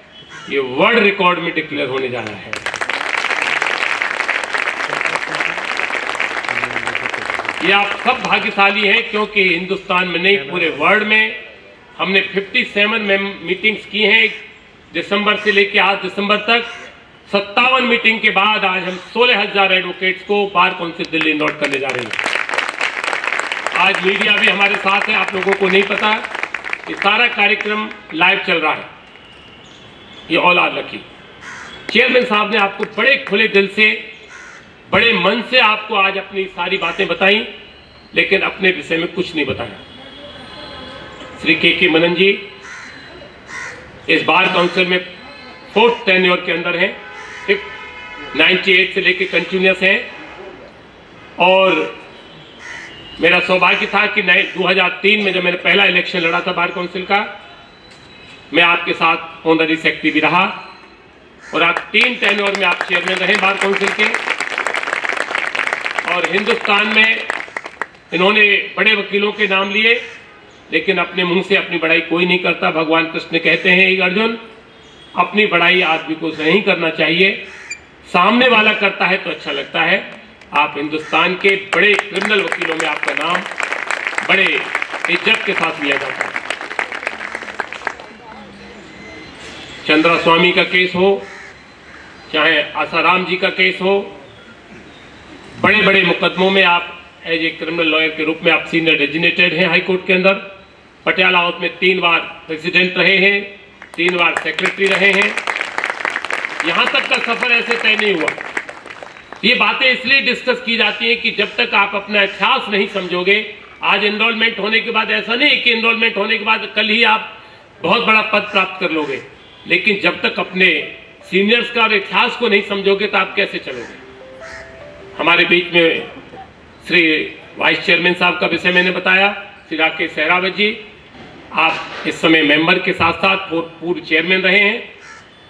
ये वर्ल्ड रिकॉर्ड में डिक्लेयर होने जा रहा है। ये आप सब भाग्यशाली हैं, क्योंकि हिंदुस्तान में नहीं, पूरे वर्ल्ड में हमने 57 मीटिंग्स की हैं दिसंबर से लेकर आज दिसंबर तक। 57 मीटिंग के बाद आज हम 16,000 एडवोकेट्स को बार काउंसिल दिल्ली एनरोल करने जा रहे हैं। आज मीडिया भी हमारे साथ है, आप लोगों को नहीं पता ये सारा कार्यक्रम लाइव चल रहा है। ये ऑल आर लकी। चेयरमैन साहब ने आपको बड़े खुले दिल से, बड़े मन से आपको आज अपनी सारी बातें बताई, लेकिन अपने विषय में कुछ नहीं बताया। श्री के मनन जी इस बार काउंसिल में 4th टेन्योर के अंदर हैं, 98 से लेकर कंटिन्यूस हैं, और मेरा सौभाग्य था कि 2003 में जब मैंने पहला इलेक्शन लड़ा था बार काउंसिल का, मैं आपके साथ ऑनररी सेक्रेटरी भी रहा, और आज 3 टेन्योर में आप चेयरमैन रहे बार काउंसिल के। और हिंदुस्तान में इन्होंने बड़े वकीलों के नाम लिए, लेकिन अपने मुंह से अपनी बड़ाई कोई नहीं करता। भगवान कृष्ण कहते हैं अर्जुन, अपनी बड़ाई आदमी को नहीं करना चाहिए, सामने वाला करता है तो अच्छा लगता है। आप हिंदुस्तान के बड़े क्रिमिनल वकीलों में आपका नाम बड़े इज्जत के साथ लिया जाता है। चंद्रा स्वामी का केस हो, चाहे आसाराम जी का केस हो, बड़े बड़े मुकदमों में आप एज ए क्रिमिनल लॉयर के रूप में आप सीनियर डेजिग्नेटेड हैं हाई कोर्ट के अंदर। पटियाला हाउस में 3 बार प्रेसिडेंट रहे हैं, 3 बार सेक्रेटरी रहे हैं। यहां तक का सफर ऐसे तय नहीं हुआ। ये बातें इसलिए डिस्कस की जाती हैं कि जब तक आप अपना इतिहास नहीं समझोगे, आज एनरोलमेंट होने के बाद ऐसा नहीं कि एनरोलमेंट होने के बाद कल ही आप बहुत बड़ा पद प्राप्त कर लोगे, लेकिन जब तक अपने सीनियर्स का और इतिहास को नहीं समझोगे तो आप कैसे चलोगे। हमारे बीच में श्री वाइस चेयरमैन साहब का विषय मैंने बताया, श्री राकेश सहरावत जी, आप इस समय मेंबर के साथ साथ पूर्व चेयरमैन रहे हैं।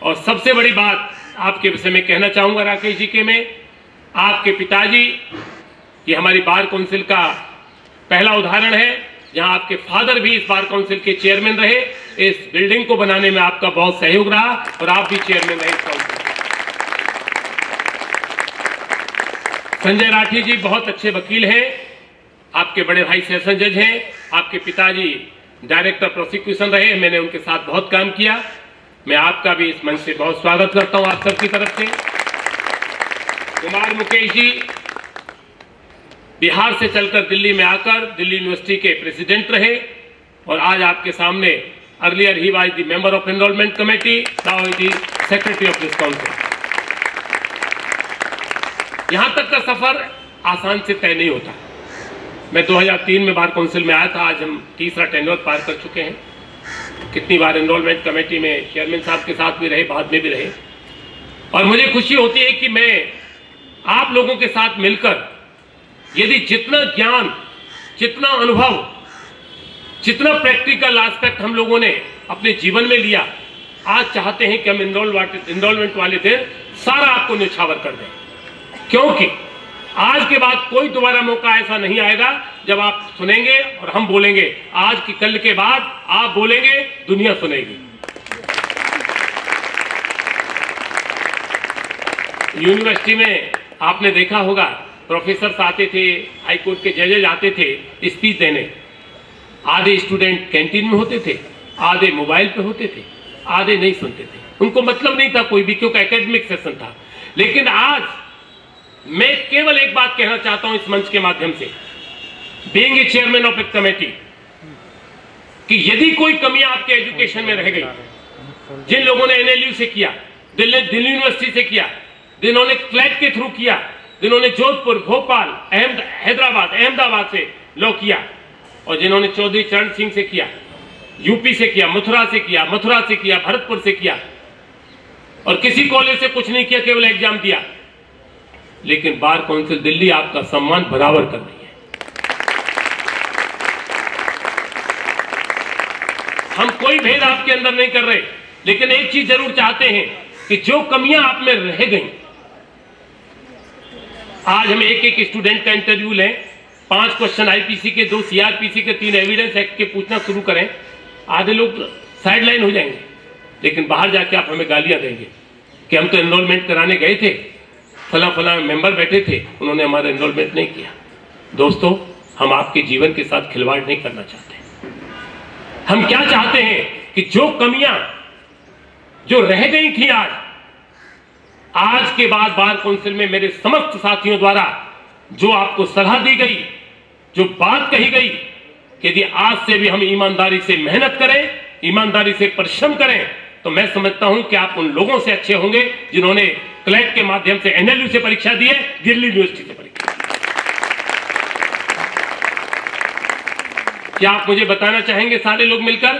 और सबसे बड़ी बात आपके विषय में कहना चाहूंगा राकेश जी के, में आपके पिताजी, ये हमारी बार काउंसिल का पहला उदाहरण है जहां आपके फादर भी इस बार काउंसिल के चेयरमैन रहे। इस बिल्डिंग को बनाने में आपका बहुत सहयोग रहा और आप भी चेयरमैन रहे इस काउंसिल। संजय राठी जी बहुत अच्छे वकील हैं, आपके बड़े भाई सेशन जज हैं, आपके पिताजी डायरेक्टर प्रोसिक्यूशन रहे, मैंने उनके साथ बहुत काम किया। मैं आपका भी इस मंच से बहुत स्वागत करता हूं आप सबकी तरफ से। कुमार मुकेश जी बिहार से चलकर दिल्ली में आकर दिल्ली यूनिवर्सिटी के प्रेसिडेंट रहे, और आज आपके सामने earlier he was the member of enrolment committee, now is the secretary of this council. यहां तक का सफर आसान से तय नहीं होता। मैं 2003 में बार काउंसिल में आया था, आज हम 3रा टेन्योर पार कर चुके हैं। कितनी बार एनरोलमेंट कमेटी में चेयरमैन साहब के साथ भी रहे, बाद में भी रहे, और मुझे खुशी होती है कि मैं आप लोगों के साथ मिलकर यदि जितना ज्ञान, जितना अनुभव, जितना प्रैक्टिकल एस्पेक्ट हम लोगों ने अपने जीवन में लिया, आज चाहते हैं कि हम एनरोलमेंट वाले दिन सारा आपको न्यौछावर कर दें, क्योंकि आज के बाद कोई दोबारा मौका ऐसा नहीं आएगा जब आप सुनेंगे और हम बोलेंगे। आज की कल के बाद आप बोलेंगे, दुनिया सुनेगी। यूनिवर्सिटी में आपने देखा होगा प्रोफेसर आते थे, हाई कोर्ट के जजेज आते थे स्पीच देने। आधे स्टूडेंट कैंटीन में होते थे, आधे मोबाइल पे होते थे, आधे नहीं सुनते थे, उनको मतलब नहीं था कोई भी, क्योंकि एकेडमिक सेशन था। लेकिन आज मैं केवल एक बात कहना चाहता हूं इस मंच के माध्यम से, being a chairman of A committee, कि यदि कोई कमियां आपके एजुकेशन में रह गई, जिन लोगों ने एनएलयू से किया, दिल्ली यूनिवर्सिटी से किया, जिन्होंने क्लैट के थ्रू किया, जिन्होंने जोधपुर, भोपाल, हैदराबाद, अहमदाबाद से लॉ किया, और जिन्होंने चौधरी चरण सिंह से किया, यूपी से किया, मथुरा से किया, भरतपुर से किया, और किसी कॉलेज से कुछ नहीं किया, केवल एग्जाम दिया, लेकिन बार काउंसिल दिल्ली आपका सम्मान बराबर कर रही है। हम कोई भेद आपके अंदर नहीं कर रहे, लेकिन एक चीज जरूर चाहते हैं कि जो कमियां आप में रह गई, आज हम एक स्टूडेंट का इंटरव्यू लें, 5 क्वेश्चन आईपीसी के, 2 सीआरपीसी के, 3 एविडेंस एक्ट के पूछना शुरू करें, आधे लोग साइडलाइन हो जाएंगे, लेकिन बाहर जाके आप हमें गालियां देंगे कि हम तो एनरोलमेंट कराने गए थे, फला मेंबर बैठे थे, उन्होंने हमारा एनरोलमेंट नहीं किया। दोस्तों, हम आपके जीवन के साथ खिलवाड़ नहीं करना चाहते। हम क्या चाहते हैं कि जो कमियां जो रह गई थी, आज के बाद बार काउंसिल में मेरे समस्त साथियों द्वारा जो आपको सलाह दी गई, जो बात कही गई कि यदि आज से भी हम ईमानदारी से मेहनत करें, ईमानदारी से परिश्रम करें, तो मैं समझता हूं कि आप उन लोगों से अच्छे होंगे जिन्होंने क्लैट के माध्यम से NLU से परीक्षा दी है, दिल्ली यूनिवर्सिटी से परीक्षा। क्या आप मुझे बताना चाहेंगे सारे लोग मिलकर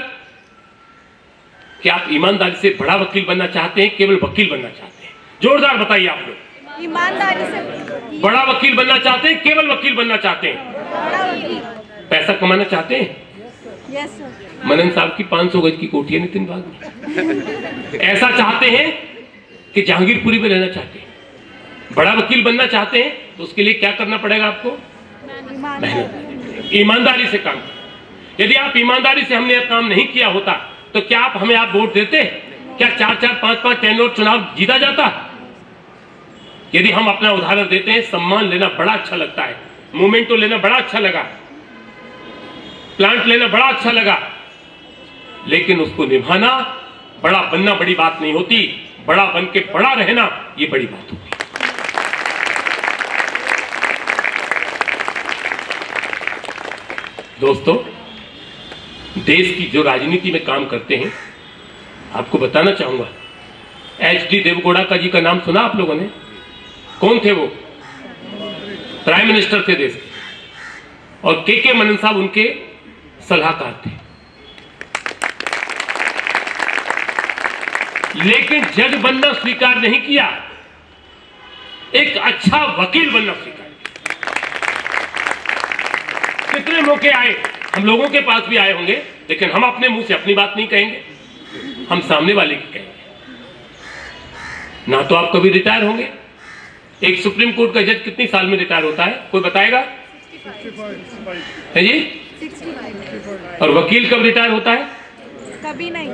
कि आप ईमानदारी से बड़ा वकील बनना चाहते हैं, केवल वकील बनना चाहते हैं? जोरदार बताइए आप लोग। ईमानदारी से बड़ा वकील बनना चाहते हैं, केवल वकील बनना चाहते हैं? बड़ा वकील। पैसा कमाना चाहते हैं? Yes sir. मनन साहब की 500 गज की कोठी है नितिन बाग में। ऐसा चाहते हैं कि जहांगीरपुरी में रहना चाहते हैं? बड़ा वकील बनना चाहते हैं तो उसके लिए क्या करना पड़ेगा आपको? मेहनत, ईमानदारी से काम। यदि आप ईमानदारी से हमने काम नहीं किया होता तो क्या आप हमें वोट देते? क्या 4-4, 5-5 टेनर चुनाव जीता जाता? यदि हम अपना उदाहरण देते हैं, सम्मान लेना बड़ा अच्छा लगता है, मोमेंटो लेना बड़ा अच्छा लगा, प्लांट लेना बड़ा अच्छा लगा, लेकिन उसको निभाना, बड़ा बनना बड़ी बात नहीं होती, बड़ा बन के बड़ा रहना ये बड़ी बात होती। दोस्तों, देश की जो राजनीति में काम करते हैं, आपको बताना चाहूंगा, HD देवगौड़ा जी का नाम सुना आप लोगों ने? कौन थे वो? प्राइम मिनिस्टर थे देश के, और के मनन साहब उनके सलाहकार थे। लेकिन जज बनना स्वीकार नहीं किया, एक अच्छा वकील बनना स्वीकार किया। कितने मौके आए, हम लोगों के पास भी आए होंगे, लेकिन हम अपने मुंह से अपनी बात नहीं कहेंगे, हम सामने वाले की कहेंगे। ना तो आप कभी रिटायर होंगे। एक सुप्रीम कोर्ट का जज कितनी साल में रिटायर होता है, कोई बताएगा? है जी? 65। और वकील कब रिटायर होता है? कभी नहीं।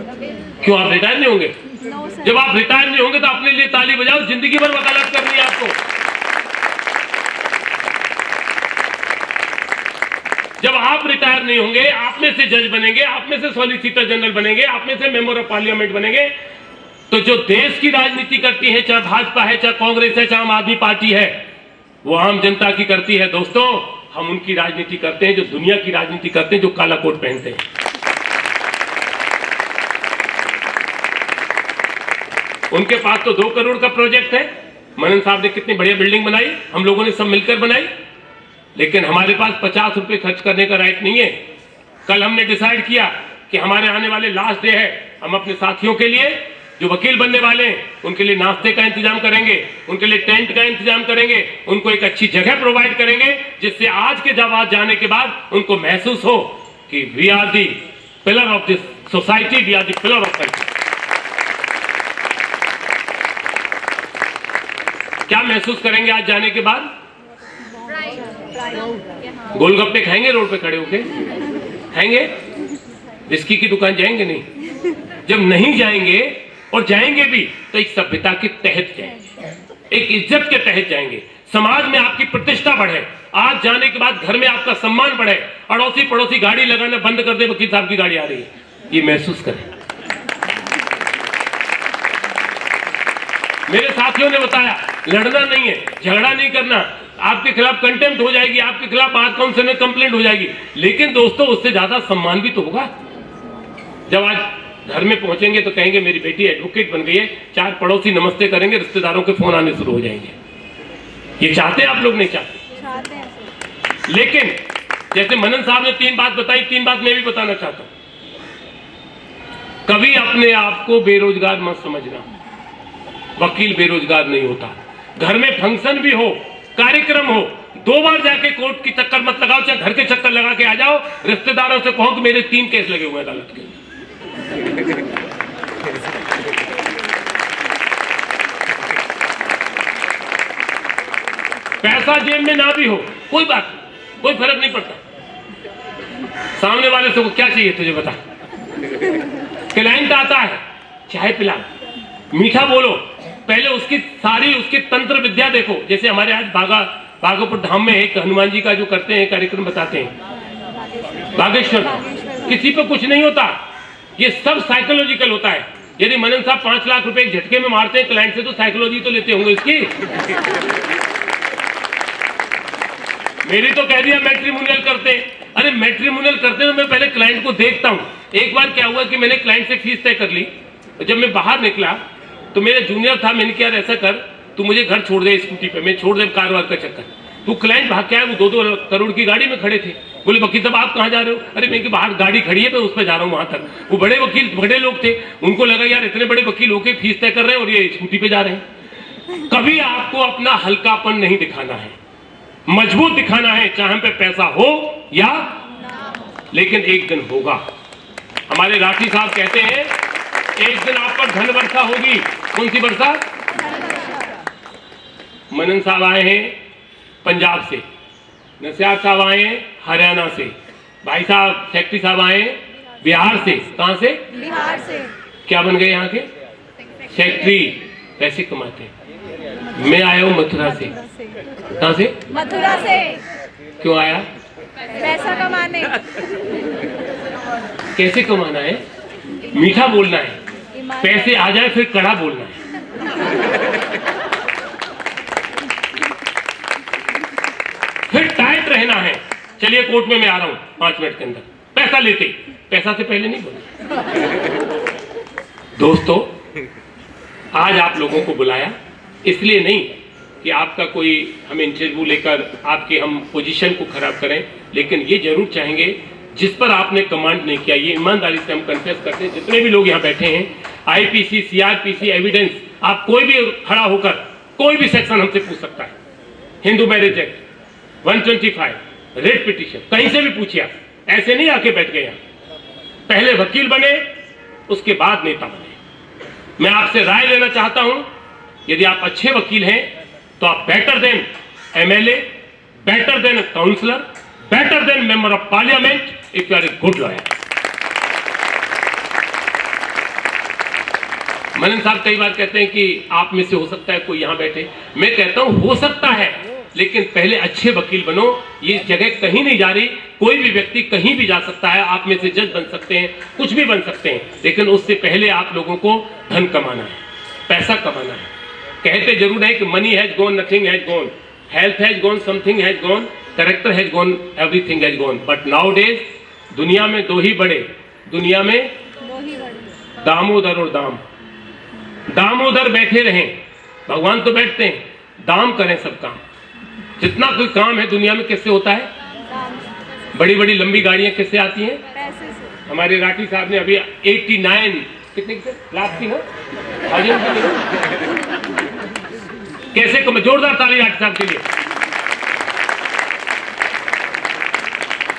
क्यों, आप रिटायर नहीं होंगे? No sir. जब आप रिटायर नहीं होंगे तो अपने लिए ताली बजाओ, जिंदगी भर वकालत करनी है आपको। जब आप रिटायर नहीं होंगे, आप में से जज बनेंगे, आप में से सॉलिसिटर जनरल बनेंगे, आप में से मेंबर ऑफ पार्लियामेंट बनेंगे, तो जो देश की राजनीति करती है, चाहे भाजपा है, चाहे कांग्रेस है, चाहे आम आदमी पार्टी है, वो आम जनता की करती है। दोस्तों, हम उनकी राजनीति करते हैं जो दुनिया की राजनीति करते हैं, जो काला कोट पहनते हैं। उनके पास तो 2 करोड़ का प्रोजेक्ट है। मनन साहब ने कितनी बढ़िया बिल्डिंग बनाई, हम लोगों ने सब मिलकर बनाई, लेकिन हमारे पास 50 रुपए खर्च करने का राइट नहीं है। कल हमने डिसाइड किया कि हमारे आने वाले लास्ट डे है, हम अपने साथियों के लिए जो वकील बनने वाले हैं, उनके लिए नाश्ते का इंतजाम करेंगे, उनके लिए टेंट का इंतजाम करेंगे, उनको एक अच्छी जगह प्रोवाइड करेंगे, जिससे आज के जवाब जाने के बाद उनको महसूस हो कि we are the pillar of this society, we are the pillar of country. क्या महसूस करेंगे आज जाने के बाद? गोलगप्पे खाएंगे रोड पे खड़े होके? खाएंगे? विस्की की दुकान जाएंगे नहीं? जब नहीं जाएंगे और जाएंगे भी तो एक सभ्यता के तहत जाएंगे, एक इज्जत के तहत जाएंगे, समाज में आपकी प्रतिष्ठा बढ़े, आज जाने के बाद घर में आपका सम्मान बढ़े, अड़ोसी पड़ोसी गाड़ी लगाना बंद कर दे, वकील साहब की गाड़ी आ रही है, ये महसूस करें। मेरे साथियों ने बताया, लड़ना नहीं है, झगड़ा नहीं करना, आपके खिलाफ कंटेम्प्ट हो जाएगी, आपके खिलाफ बार काउंसिल में कंप्लेंट हो जाएगी, लेकिन दोस्तों उससे ज्यादा सम्मान भी तो होगा। जब आज घर में पहुंचेंगे तो कहेंगे मेरी बेटी एडवोकेट बन गई है, 4 पड़ोसी नमस्ते करेंगे, रिश्तेदारों के फोन आने शुरू हो जाएंगे। ये चाहते हैं आप लोग? नहीं चाहते हैं। लेकिन जैसे मनन साहब ने 3 बात बताई, 3 बात मैं भी बताना चाहता हूं। कभी अपने आप को बेरोजगार मत समझना, वकील बेरोजगार नहीं होता। घर में फंक्शन भी हो, कार्यक्रम हो, 2 बार जाके कोर्ट की चक्कर मत लगाओ, चाहे घर के चक्कर लगा के आ जाओ, रिश्तेदारों से कहो कि मेरे 3 केस लगे हुए हैं अदालत के। पैसा जेब में ना भी हो, कोई बात नहीं, कोई फर्क नहीं पड़ता। सामने वाले से क्या चाहिए तुझे बता। क्लाइंट आता है, चाय पिला, मीठा बोलो, पहले उसकी सारी उसकी तंत्र विद्या देखो। जैसे हमारे आज बाघोपुर धाम में एक हनुमान जी का जो करते हैं कार्यक्रम बताते हैं, बागेश्वर, किसी पे कुछ नहीं होता, ये सब साइकोलॉजिकल होता है। यदि मनन साहब 5 लाख रुपए एक झटके में मारते हैं क्लाइंट से, तो साइकोलॉजी तो लेते होंगे इसकी। मेरी तो कह दिया मैट्रिमोनियल करते हैं। अरे मैट्रिमोनियल करते हैं तो मैं पहले क्लाइंट को देखता हूँ। एक बार क्या हुआ कि मैंने क्लाइंट से फीस तय कर ली, जब मैं बाहर निकला तो मेरा जूनियर था, मैंने कहा ऐसा कर, तू मुझे घर छोड़ दे स्कूटी पे, मैं छोड़ दे कार वार का चक्कर। तो क्लाइंट भाग के आया, वो 2-2 करोड़ की गाड़ी में खड़े थे। बोले वकील साहब आप कहाँ जा रहे हो? अरे मैं कि बाहर गाड़ी खड़ी है, मैं उस पर जा रहा हूँ वहां तक। वो बड़े वकील बड़े लोग थे, उनको लगा यार इतने बड़े वकील होके फीस तय कर रहे हैं और ये स्कूटी पे जा रहे हैं। कभी आपको अपना हल्कापन नहीं दिखाना है, मजबूत दिखाना है, चाहे हम पे पैसा हो या, लेकिन एक दिन होगा। हमारे राठी साहब कहते हैं एक दिन आप पर धन वर्षा होगी। कौन सी वर्षा? मनन साहब आए हैं पंजाब से, नसियार साहब आए हैं हरियाणा से, भाई साहब सेक्रेटरी साहब आए हैं बिहार से। कहां से? बिहार से। क्या बन गए यहाँ के? सेक्रेटरी, पैसे कमाते हैं। मैं आया हूँ मथुरा से। कहां से? मथुरा से। क्यों आया? पैसा कमाने। कैसे कमाना है? मीठा बोलना है, पैसे आ जाए फिर कड़ा बोलना है। फिर टाइट रहना है। चलिए कोर्ट में मैं आ रहा हूं 5 मिनट के अंदर, पैसा लेते, पैसा से पहले नहीं बोलना। दोस्तों, आज आप लोगों को बुलाया इसलिए नहीं कि आपका कोई हम इंटरव्यू लेकर आपके हम पोजीशन को खराब करें, लेकिन ये जरूर चाहेंगे जिस पर आपने कमांड नहीं किया, ये ईमानदारी से हम कन्फेस करते हैं। जितने भी लोग यहाँ बैठे हैं, आईपीसी, सीआरपीसी, एविडेंस, आप कोई भी खड़ा होकर कोई भी सेक्शन हमसे पूछ सकता है। Hindu marriage act, 125, rate petition, कहीं से भी पूछिए। आप ऐसे नहीं आके बैठ गए, पहले वकील बने उसके बाद नेता बने। मैं आपसे राय लेना चाहता हूं, यदि आप अच्छे वकील हैं तो आप better than MLA, better than councillor, better than member of parliament if you are a good lawyer. Manan साहब कई बार कहते हैं कि आप में से हो सकता है कोई यहां बैठे, मैं कहता हूं हो सकता है, लेकिन पहले अच्छे वकील बनो। ये जगह कहीं नहीं जा रही, कोई भी व्यक्ति कहीं भी जा सकता है, आप में से जज बन सकते हैं, कुछ भी बन सकते हैं, लेकिन उससे पहले आप लोगों को धन कमाना है, पैसा कमाना है। कहते जरूर है कि money has gone, nothing has gone, health has gone, something has gone, character has gone, everything has gone. But now days दुनिया में 2 ही बड़े, दुनिया में 2 ही बड़े, दामोदर और दाम। दामोदर बैठे रहें, भगवान तो बैठते हैं, दाम करें सब काम। जितना कोई काम है दुनिया में किससे होता है? बड़ी बड़ी लंबी गाड़ियां किससे आती हैं? पैसे से। हमारे राठी साहब ने अभी 89 कितने लाख की ना, कैसे कम, जोरदार ताली राठी साहब के लिए।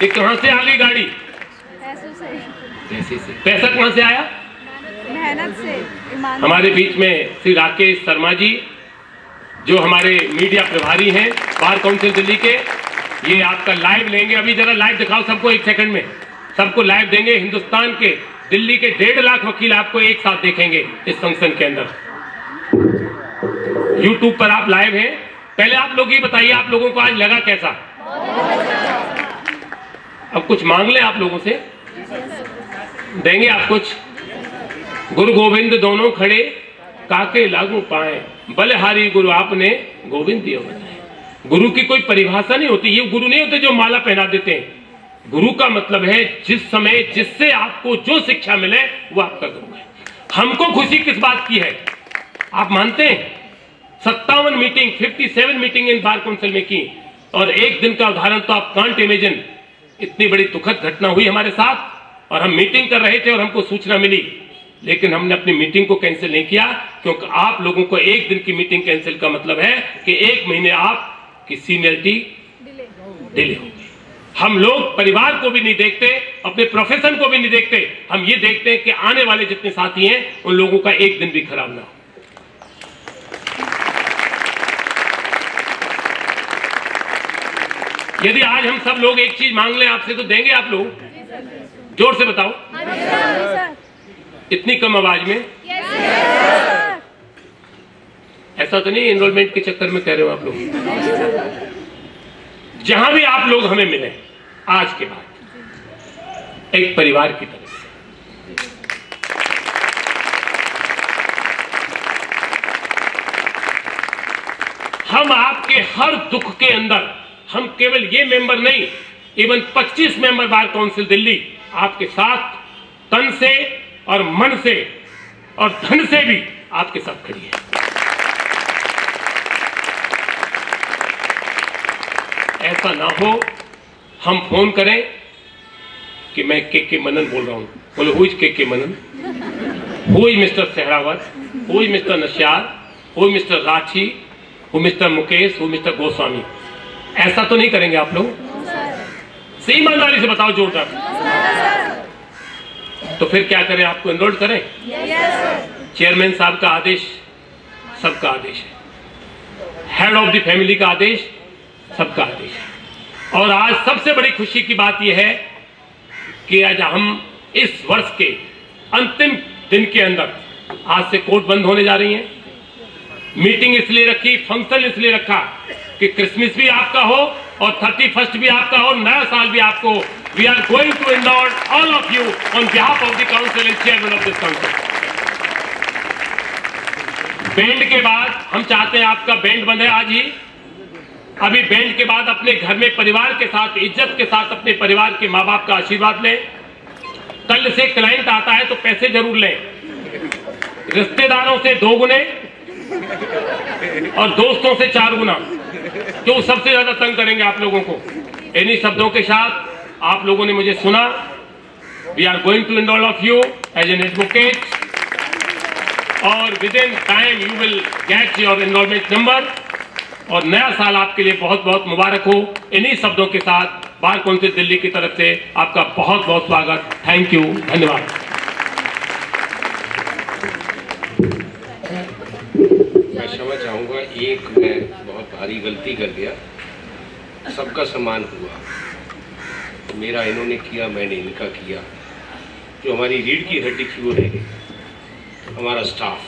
ये कहां से आ गई गाड़ी? पैसों से। पैसे से। पैसा कहां से आया? मेहनत से, ईमानदारी। हमारे बीच में श्री राकेश शर्मा जी, जो हमारे मीडिया प्रभारी हैं बार काउंसिल दिल्ली के, ये आपका लाइव लेंगे। अभी जरा लाइव दिखाओ सबको, 1 सेकंड में सबको लाइव देंगे। हिंदुस्तान के, दिल्ली के 1.5 लाख वकील आपको एक साथ देखेंगे इस फंक्शन के अंदर। यूट्यूब पर आप लाइव हैं। पहले आप लोग ये बताइए, आप लोगों को आज लगा कैसा? अब कुछ मांग ले आप लोगों से, देंगे आप कुछ? गुरु गोविंद दोनों खड़े, काके लागू पाए, बलहारी गुरु आपने गोविंद दियो बताए। गुरु की कोई परिभाषा नहीं होती, ये गुरु नहीं होते जो माला पहना देते हैं। गुरु का मतलब है जिस समय जिससे आपको जो शिक्षा मिले वो आपका गुरु है। हमको खुशी किस बात की है? आप मानते हैं 57 meeting, 57 meeting in bar council में की, और एक दिन का उदाहरण तो आप कांट इमेजिन। इतनी बड़ी दुखद घटना हुई हमारे साथ और हम मीटिंग कर रहे थे और हमको सूचना मिली, लेकिन हमने अपनी मीटिंग को कैंसिल नहीं किया, क्योंकि आप लोगों को एक दिन की मीटिंग कैंसिल का मतलब है कि 1 महीने आपकी सीनियरिटी डिले होगी। हम लोग परिवार को भी नहीं देखते, अपने प्रोफेशन को भी नहीं देखते, हम ये देखते हैं कि आने वाले जितने साथी हैं उन लोगों का एक दिन भी खराब ना हो। यदि आज हम सब लोग एक चीज मांग लें आपसे तो देंगे आप लोग? जोर से बताओ, इतनी कम आवाज में। ऐसा तो नहीं एनरोलमेंट के चक्कर में कह रहे हो आप लोग? जहां भी आप लोग हमें मिले आज के बाद, एक परिवार की तरह से, हम आपके हर दुख के अंदर, हम केवल ये मेंबर नहीं, even 25 member bar council Delhi आपके साथ तन से और मन से और धन से भी आपके साथ खड़ी है। ऐसा ना हो हम फोन करें कि मैं के मनन बोल रहा हूं, बोले who is K Manan, who is mister Sehrawat, who is mister Nashiyar, who is mister Rathi, who mister Mukesh, who mister Goswami. ऐसा तो नहीं करेंगे आप लोग? सही ईमानदारी से बताओ जोरदार। तो फिर क्या करें, आपको एनरोल करें? चेयरमैन साहब का आदेश सबका आदेश है, हेड ऑफ द फैमिली का आदेश सबका आदेश है। और आज सबसे बड़ी खुशी की बात यह है कि आज हम इस वर्ष के अंतिम दिन के अंदर, आज से कोर्ट बंद होने जा रही है, मीटिंग इसलिए रखी, फंक्शन इसलिए रखा कि क्रिसमस भी आपका हो और 31st भी आपका हो, नया साल भी आपको। We are going to endorse all of you on behalf of the council and chairman of this council. Band के बाद हम चाहते हैं, आपका बैंड बंद है आज ही, अभी बैंड के बाद अपने घर में परिवार के साथ, इज्जत के साथ अपने परिवार के माँ बाप का आशीर्वाद लें। कल से क्लाइंट आता है तो पैसे जरूर लें, रिश्तेदारों से 2 गुने और दोस्तों से 4 गुना, जो सबसे ज्यादा तंग करेंगे आप लोगों को। इन्हीं शब्दों के साथ आप लोगों ने मुझे सुना। We are going to enrol of you as an advocate और within time you will get your enrolment number और नया साल आपके लिए बहुत बहुत मुबारक हो। इन्हीं शब्दों के साथ बार काउंसिल दिल्ली की तरफ से आपका बहुत बहुत स्वागत। थैंक यू, धन्यवाद। मैं क्षमा चाहूँगा, एक मैं बहुत भारी गलती कर गया। सबका सम्मान हुआ, मेरा इन्होंने किया, मैंने इनका किया। जो हमारी रीढ़ की हड्डी थी वो रह गई, हमारा स्टाफ।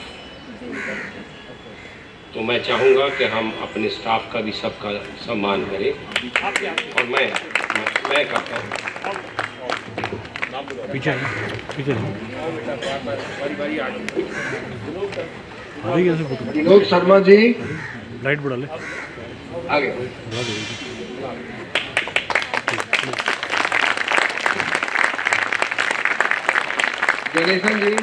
तो मैं चाहूँगा कि हम अपने स्टाफ का भी सबका सम्मान करें और मैं करता हूँ। विनोद शर्मा जी लाइट बढ़ा ले आगे। गणेशन जी,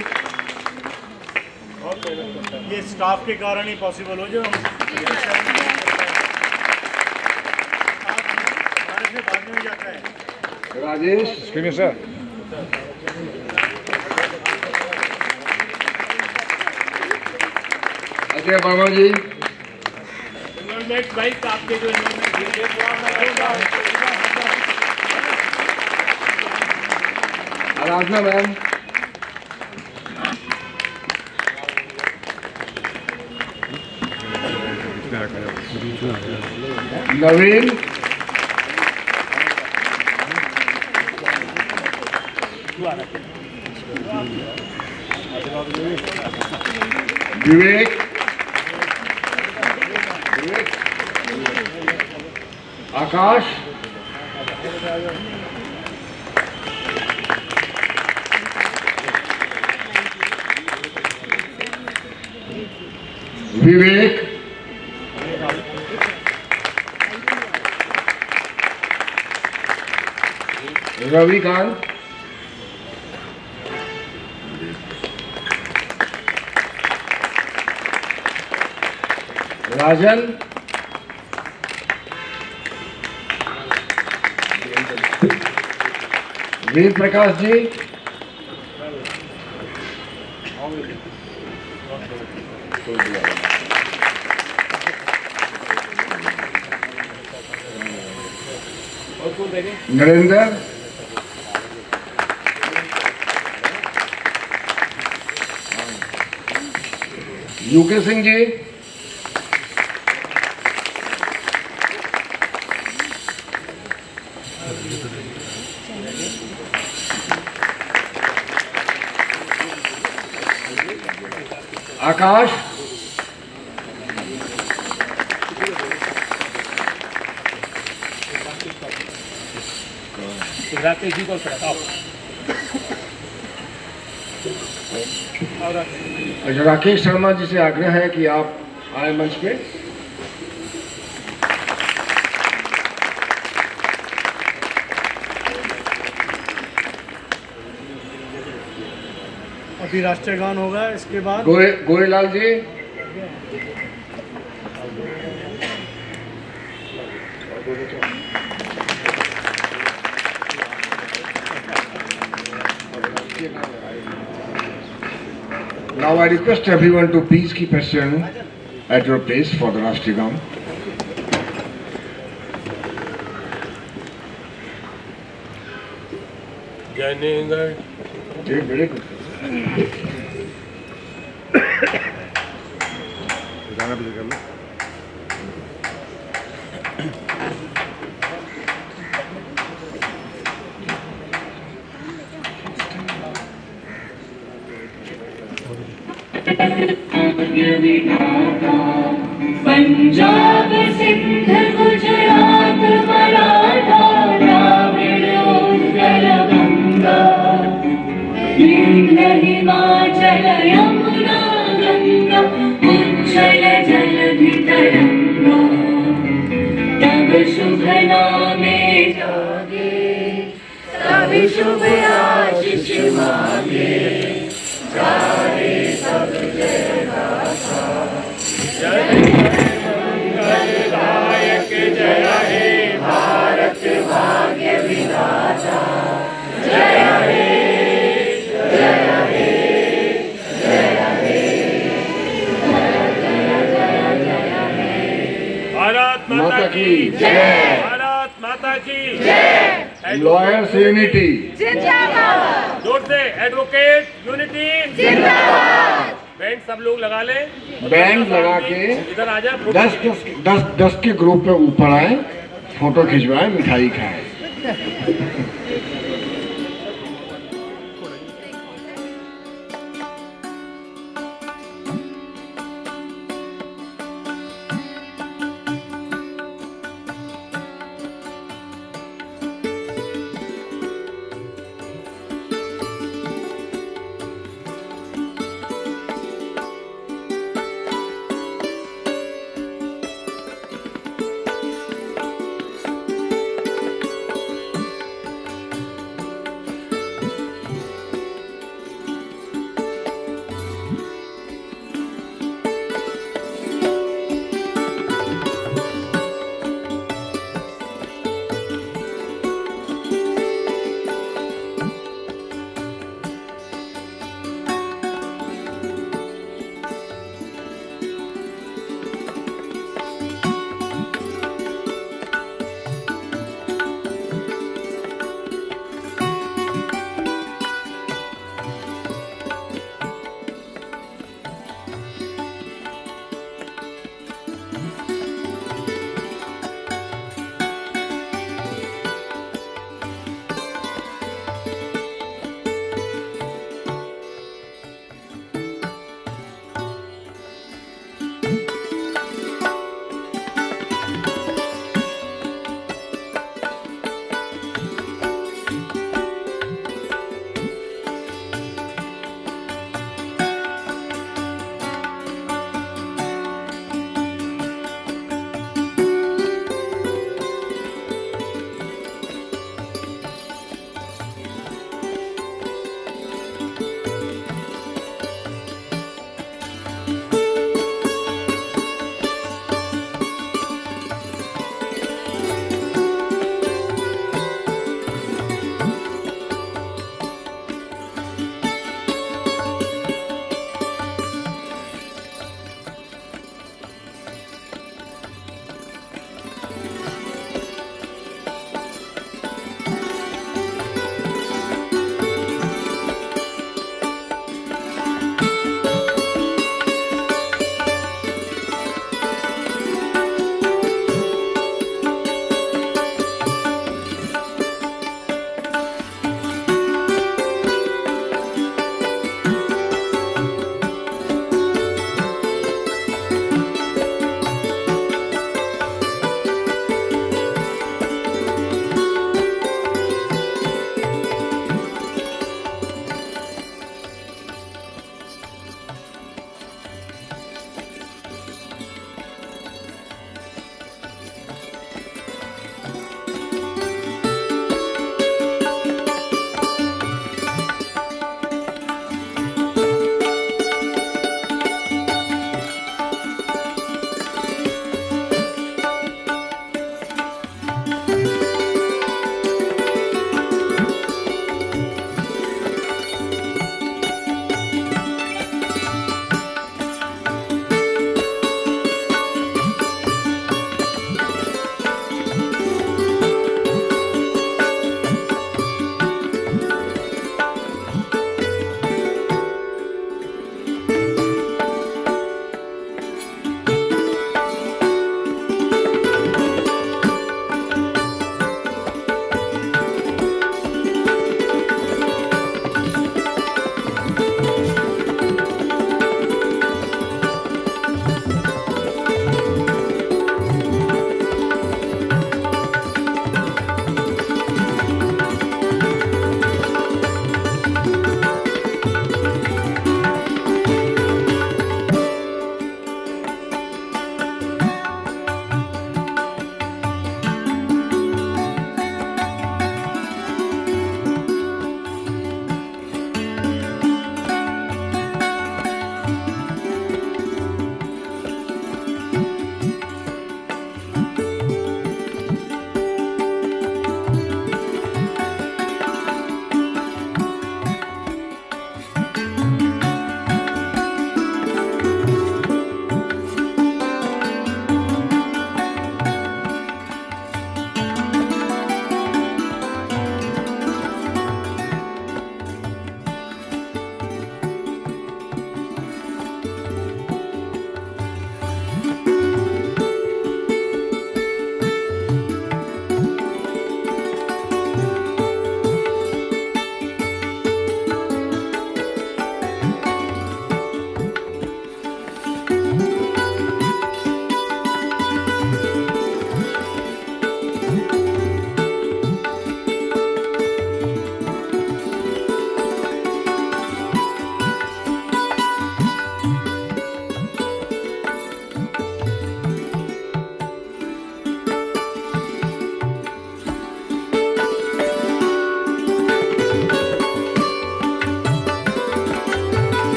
ये स्टाफ के कारण ही पॉसिबल हो जो बाद में जाता है। राजेश सर अजय वर्मा जी, एनरोलमेंट भाई आपके जो आराधना मैम, नवीन, विवेक, आकाश, विवेक, रविकांत, राजन, वीर प्रकाश जी, नरेंद्र, यूके सिंह जी, आकाश, राकेश जी को राकेश शर्मा जी से आग्रह है कि आप आए मंच पे। अभी राष्ट्रीय गान होगा, इसके बाद गोयलाल जी। Now I request everyone to please keep a stand at your place for the Rashtriya Gaun. Very good. गाना भी कर लो। पंजाब सिंध गुजरात मराठा द्राविड़ उत्कल गंगा विंध्य हिमाचल यमुना गंगा उच्छल जलधि तरंगा तब शुभ नामे जागे तब शुभ आशीष मांगे जागे सब जय गाथा मंगलदायक जय हे भारत भाग्य विधाता जय हे जय हे जय हे भारत माता की जय, भारत माता की जय। लॉयर्स यूनिटी जिंदाबाद। जोर से एडवोकेट यूनिटी जिंदाबाद। बैंड सब लोग लगा लें, बैंड लगा के इधर आ जाए। 10 के ग्रुप पे ऊपर आए, फोटो खिंचवाए, मिठाई खाए।